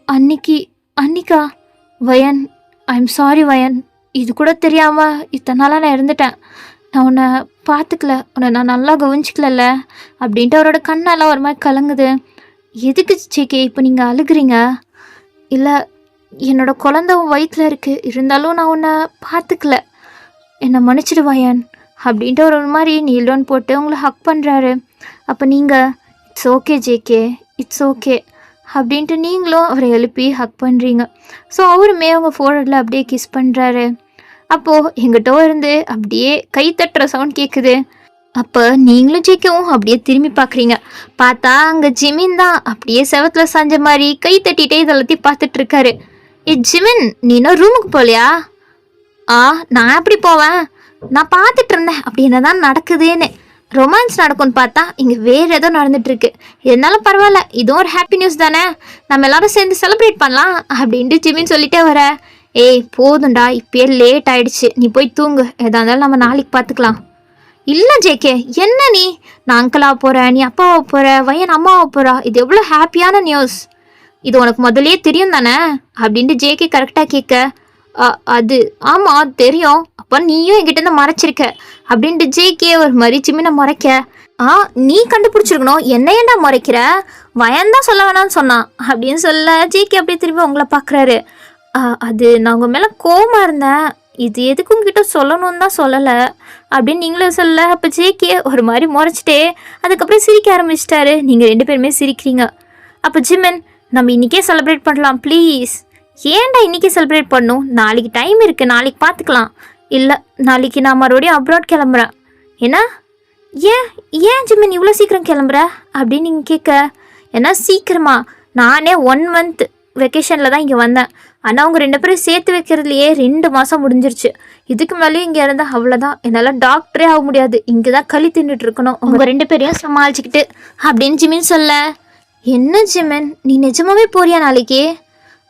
அன்னிக்கா வயன், ஐம் சாரி வயன், இது கூட தெரியாமல் இத்தனை நாளாக நான் இருந்துட்டேன். நான் உன்னை பார்த்துக்கல, உன்னை நான் நல்லா கவனிச்சிக்கல அப்படின்ட்டு அவரோட கண்ணெல்லாம் ஒரு மாதிரி கலங்குது. எதுக்கு ஜேகே இப்போ நீங்கள் அழுகுறீங்க? இல்லை, என்னோடய குழந்தை வயிற்றில் இருக்குது, இருந்தாலும் நான் உன்னை பார்த்துக்கல, என்னை மன்னிச்சிடுவாயன் அப்படின்ட்டு ஒரு மாதிரி நீல்டோன் போட்டு உங்களை ஹக் பண்ணுறாரு. அப்போ நீங்கள் it's okay JK, it's okay அப்படின்ட்டு நீங்களும் அவரை எழுப்பி ஹக் பண்ணுறீங்க. ஸோ அவருமே அவங்க ஃபோர்ஹெட்டில் அப்படியே கிஸ் பண்ணுறாரு. அப்போது எங்கிட்ட இருந்து அப்படியே கை தட்டுற சவுண்ட் கேட்குது. அப்போ நீங்களும் ஜேக்கவும் அப்படியே திரும்பி பார்க்குறீங்க. பார்த்தா அங்கே ஜிமின் தான் அப்படியே செவத்தில் சாஞ்ச மாதிரி கை தட்டிகிட்டே இதெல்லாத்தையும் பார்த்துட்ருக்காரு. ஜிமின், நீ இன்னும் ரூமுக்கு போகலையா? நான் எப்படி போவேன், நான் பார்த்துட்டு இருந்தேன் அப்படி என்ன தான் நடக்குதுன்னு. ரொமான்ஸ் நடக்கும்னு பார்த்தா இங்கே வேறு ஏதோ நடந்துட்டுருக்கு. இருந்தாலும் பரவாயில்ல, இதுவும் ஒரு ஹாப்பி நியூஸ் தானே, நம்ம எல்லாரும் சேர்ந்து செலிப்ரேட் பண்ணலாம் அப்படின்ட்டு ஜிமின் சொல்லிட்டே வர. ஏய் போதும்டா, இப்போயே லேட் ஆகிடுச்சு, நீ போய் தூங்கு, எதா இருந்தாலும் நம்ம நாளைக்கு பார்த்துக்கலாம். இல்லை ஜேகே, என்ன நீ, நான் அங்கிளாக போகிறேன், நீ அப்பாவை போகிற, வயன் அம்மாவை போகிறா, இது எவ்வளோ ஹாப்பியான நியூஸ், இது உனக்கு முதலே தெரியும் தானே அப்படின்ட்டு ஜேகே கரெக்டாக கேட்க. அது ஆமாம் தெரியும், அப்போ நீயும் என்கிட்ட மறைச்சிருக்க அப்படின்ட்டு ஜேகே ஒரு மாதிரி ஜிமினை முறைக்க. நீ கண்டுபிடிச்சிருக்கணும், என்ன ஏன்டா முறைக்கிற, வயன்தான் சொல்ல வேணான்னு சொன்னான் அப்படின்னு சொல்ல ஜேகே அப்படியே திரும்பி உங்களை பார்க்குறாரு. அது நான் உங்கள் மேலே கோவமாக இருந்தேன், இது எதுக்கு உங்ககிட்ட சொல்லணும்னு தான் சொல்லலை அப்படின்னு நீங்களும் சொல்ல. அப்போ ஜேகே ஒரு மாதிரி முறைச்சிட்டே அதுக்கப்புறம் சிரிக்க ஆரம்பிச்சிட்டாரு. நீங்கள் 2 பேருமே சிரிக்கிறீங்க. அப்போ ஜிமின், நம்ம இன்றைக்கே செலிப்ரேட் பண்ணலாம் ப்ளீஸ். ஏன்டா இன்றைக்கி செலிப்ரேட் பண்ணணும், நாளைக்கு டைம் இருக்குது, நாளைக்கு பார்த்துக்கலாம். இல்லை, நாளைக்கு நான் மறுபடியும் அப்ராட் கிளம்புறேன். ஏன்னா ஏன் ஜிமின் இவ்வளோ சீக்கிரம் கிளம்புற அப்படின்னு நீங்கள் கேட்க. ஏன்னா சீக்கிரமா, நானே 1 மந்த் வெக்கேஷனில் தான் இங்கே வந்தேன், ஆனால் அவங்க 2 பேரும் சேர்த்து வைக்கிறதுலையே 2 மாதம் முடிஞ்சிருச்சு. இதுக்கு மேலேயும் இங்கே இருந்தால் அவ்வளோதான், என்னால் டாக்டரே ஆக முடியாது, இங்கே தான் களி தின்னுட்டு இருக்கணும் உங்கள் 2 பேரையும் சமாளிச்சுக்கிட்டு அப்படின்னு ஜிமின் சொல்ல. என்ன ஜிமின், நீ நிஜமாவே போறியா நாளைக்கு?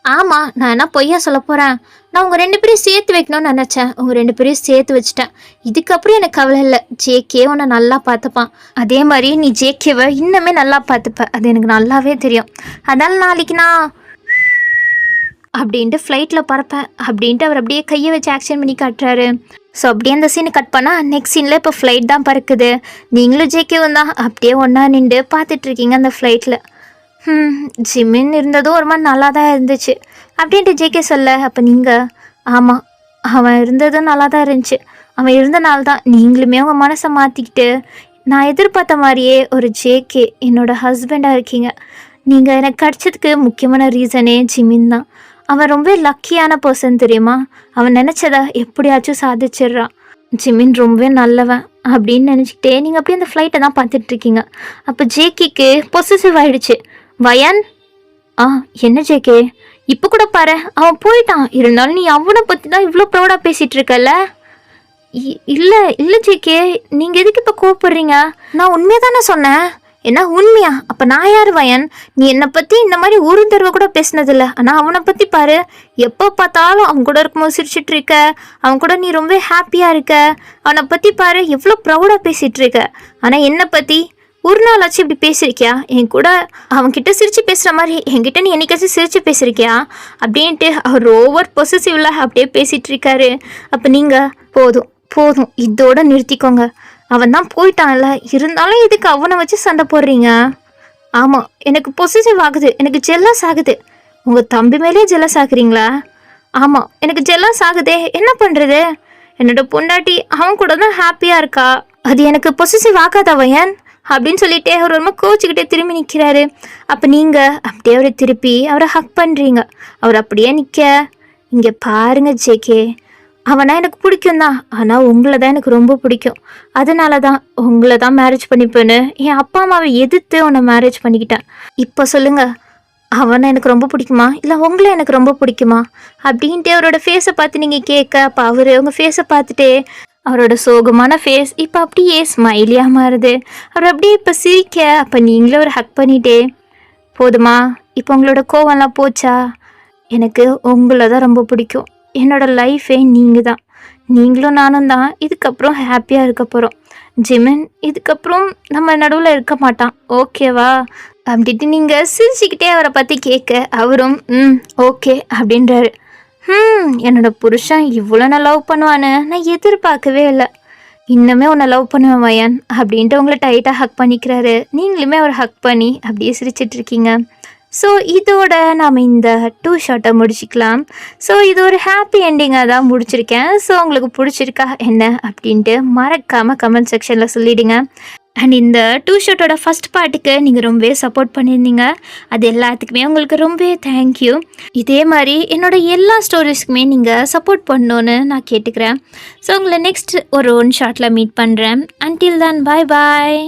ஆமாம், நான் என்ன பொய்யா சொல்ல போகிறேன், நான் உங்கள் 2 பேரையும் சேர்த்து வைக்கணும்னு நினச்சேன், உங்கள் 2 பேரையும் சேர்த்து வச்சுட்டேன். இதுக்கப்புறம் எனக்கு கவலை இல்லை, ஜேகே உன்னை நல்லா பார்த்துப்பான், அதே மாதிரி நீ ஜேகேவை இன்னுமே நல்லா பார்த்துப்ப, அது எனக்கு நல்லாவே தெரியும். அதனால் நாளைக்கு நான் அப்படின்ட்டு ஃப்ளைட்டில் பறப்பேன் அப்படின்ட்டு அவர் அப்படியே கையை வச்சு ஆக்ஷன் பண்ணி காட்டுறாரு. ஸோ அப்படியே அந்த சீனை கட் பண்ணால் நெக்ஸ்ட் சீனில் இப்போ ஃப்ளைட் தான் பறக்குது. நீங்களும் ஜேகேவும் தான் அப்படியே ஒன்றா நின்று பார்த்துட்ருக்கீங்க அந்த ஃப்ளைட்டில். ம். ஜிமின் இருந்ததும் ஒரு மாரி நல்லா தான் இருந்துச்சு. அப்படின்ட்டு ஜேகே சொல்ல, அப்ப நீங்க ஆமா. அவன் இருந்ததும் நல்லா தான் இருந்துச்சு. அவன் இருந்தனால தான் நீங்களுமே உங்க மனச மாத்திக்கிட்டு, நான் எதிர்பார்த்த மாரியே ஒரு ஜேகே என்னோட ஹஸ்பண்டா இருக்கீங்க. நீங்க எனக்கு கிடைச்சதுக்கு முக்கியமான ரீசனே ஜிமின் தான். அவன் ரொம்ப லக்கியான பெர்சன் தெரியுமா? அவன் நெனச்சத எப்படியாச்சும் சாதிச்சிடுறான். ஜிமின் ரொம்பவே நல்லவன் அப்படின்னு நினச்சிக்கிட்டே நீங்கள் அப்படியே அந்த ஃப்ளைட்டை தான் பார்த்துட்ருக்கீங்க. அப்போ ஜேகேக்கு பொசசிவ் ஆயிடுச்சு. வயன் ஆ என்ன ஜேகே இப்போ கூட பாரு அவன் போயிட்டான். இருந்தாலும் நீ அவனை பற்றி தான் இவ்வளோ ப்ரௌடாக பேசிகிட்டு இருக்கல. இல்லை இல்லை ஜேகே, நீங்கள் எதுக்கு இப்போ கோவப்படுறீங்க? நான் உண்மையை தானே சொன்னேன். என்ன உண்மையா? அப்போ நான் யார் வயன்? நீ என்னை பற்றி இந்த மாதிரி ஒரு தடவை கூட பேசினதில்ல. ஆனால் அவனை பற்றி பாரு, எப்போ பார்த்தாலும் அவன் கூட இருக்கும்போது சிரிச்சிட்டு இருக்க, அவன் கூட நீ ரொம்ப ஹாப்பியாக இருக்க. அவனை பற்றி பாரு எவ்வளோ ப்ரௌடாக பேசிகிட்டு இருக்க. ஆனால் என்னை பற்றி ஒரு நாளாச்சும் இப்படி பேசியிருக்கியா? என் கூட அவன்கிட்ட சிரித்து பேசுகிற மாதிரி என்கிட்ட நீ என்னைக்காச்சும் சிரித்து பேசியிருக்கியா? அப்படின்ட்டு அவர் ஓவர் பொசசிவ்ல அப்படியே பேசிகிட்டு இருக்காரு. அப்போ நீங்கள் போதும் போதும் இதோட நிறுத்திக்கோங்க. அவன் தான் போயிட்டான்ல, இருந்தாலும் இதுக்கு அவனை வச்சு சண்டை போடுறீங்க. ஆமாம், எனக்கு பொசசிவ் ஆகுது, எனக்கு ஜெல்லஸ் ஆகுது. உங்கள் தம்பி மேலே ஜெல்லஸ் ஆகுறீங்களா? ஆமாம், எனக்கு ஜெல்லஸ் ஆகுதே, என்ன பண்ணுறது? என்னோட பொண்டாட்டி அவன் கூட தான் ஹாப்பியாக இருக்கா. அது எனக்கு பொசசிவ் ஆகாதா வயன்? அப்படின்னு சொல்லிட்டு அவர் ரொம்ப கோச்சிக்கிட்டே திரும்பி நிற்கிறாரு. அப்போ நீங்கள் அப்படியே அவரை திருப்பி அவரை ஹக் பண்ணுறீங்க. அவர் அப்படியே நிற்க, இங்கே பாருங்க ஜேகே, அவனா எனக்கு பிடிக்கும் தான், ஆனால் உங்களை தான் எனக்கு ரொம்ப பிடிக்கும். அதனால தான் உங்களை தான் மேரேஜ் பண்ணிப்பேன்னு என் அப்பா அம்மாவை எதிர்த்து உன்னை மேரேஜ் பண்ணிக்கிட்டேன். இப்போ சொல்லுங்கள், அவனை எனக்கு ரொம்ப பிடிக்குமா இல்லை உங்களை எனக்கு ரொம்ப பிடிக்குமா அப்படின்ட்டு அவரோட ஃபேஸை பார்த்து நீங்கள் கேட்க, அப்போ அவர் உங்கள் ஃபேஸை பார்த்துட்டே அவரோட சோகமான ஃபேஸ் இப்போ அப்படியே ஸ்மைலியாக மாறுது. அவர் அப்படியே இப்போ சிரிக்க, அப்போ நீங்களே ஒரு ஹக் பண்ணிட்டே, போதுமா இப்போ உங்களோட கோவம்லாம் போச்சா? எனக்கு உங்களை தான் ரொம்ப பிடிக்கும். என்னோட லைஃபே நீங்கள் தான். நீங்களும் நானும் தான் இதுக்கப்புறம் ஹாப்பியாக இருக்க போகிறோம். ஜிமின் இதுக்கப்புறம் நம்ம நடுவில் இருக்க மாட்டான், ஓகேவா? அப்படின்ட்டு நீங்கள் சிரிச்சுக்கிட்டே அவரை பற்றி கேட்க, அவரும் ஓகே அப்படின்றாரு. என்னோட புருஷன் இவ்வளோ நான் லவ் பண்ணுவான்னு நான் எதிர்பார்க்கவே இல்லை. இன்னுமே உன்னை லவ் பண்ணுவேன் வயன் அப்படின்ட்டு உங்களை டைட்டாக ஹக் பண்ணிக்கிறாரு. நீங்களுமே அவர் ஹக் பண்ணி அப்படியே சிரிச்சிட்ருக்கீங்க. ஸோ இதோட நாம் இந்த 2 ஷார்ட்டை முடிச்சிக்கலாம். ஸோ இது ஒரு ஹாப்பி என்டிங்காக தான் முடிச்சிருக்கேன். ஸோ உங்களுக்கு பிடிச்சிருக்கா என்ன அப்படின்ட்டு மறக்காமல் கமெண்ட் செக்ஷனில் சொல்லிவிடுங்க. அண்ட் இந்த 2 ஷார்ட்டோட ஃபஸ்ட் பார்ட்டுக்கு நீங்கள் ரொம்பவே சப்போர்ட் பண்ணியிருந்தீங்க. அது எல்லாத்துக்குமே உங்களுக்கு ரொம்பவே தேங்க்யூ. இதே மாதிரி என்னோடய எல்லா ஸ்டோரிஸ்க்குமே நீங்கள் சப்போர்ட் பண்ணணுன்னு நான் கேட்டுக்கிறேன். ஸோ உங்களை நெக்ஸ்ட் ஒரு 1 ஷார்ட்டில் மீட் பண்ணுறேன். அன்டில் தென், பாய் பாய்.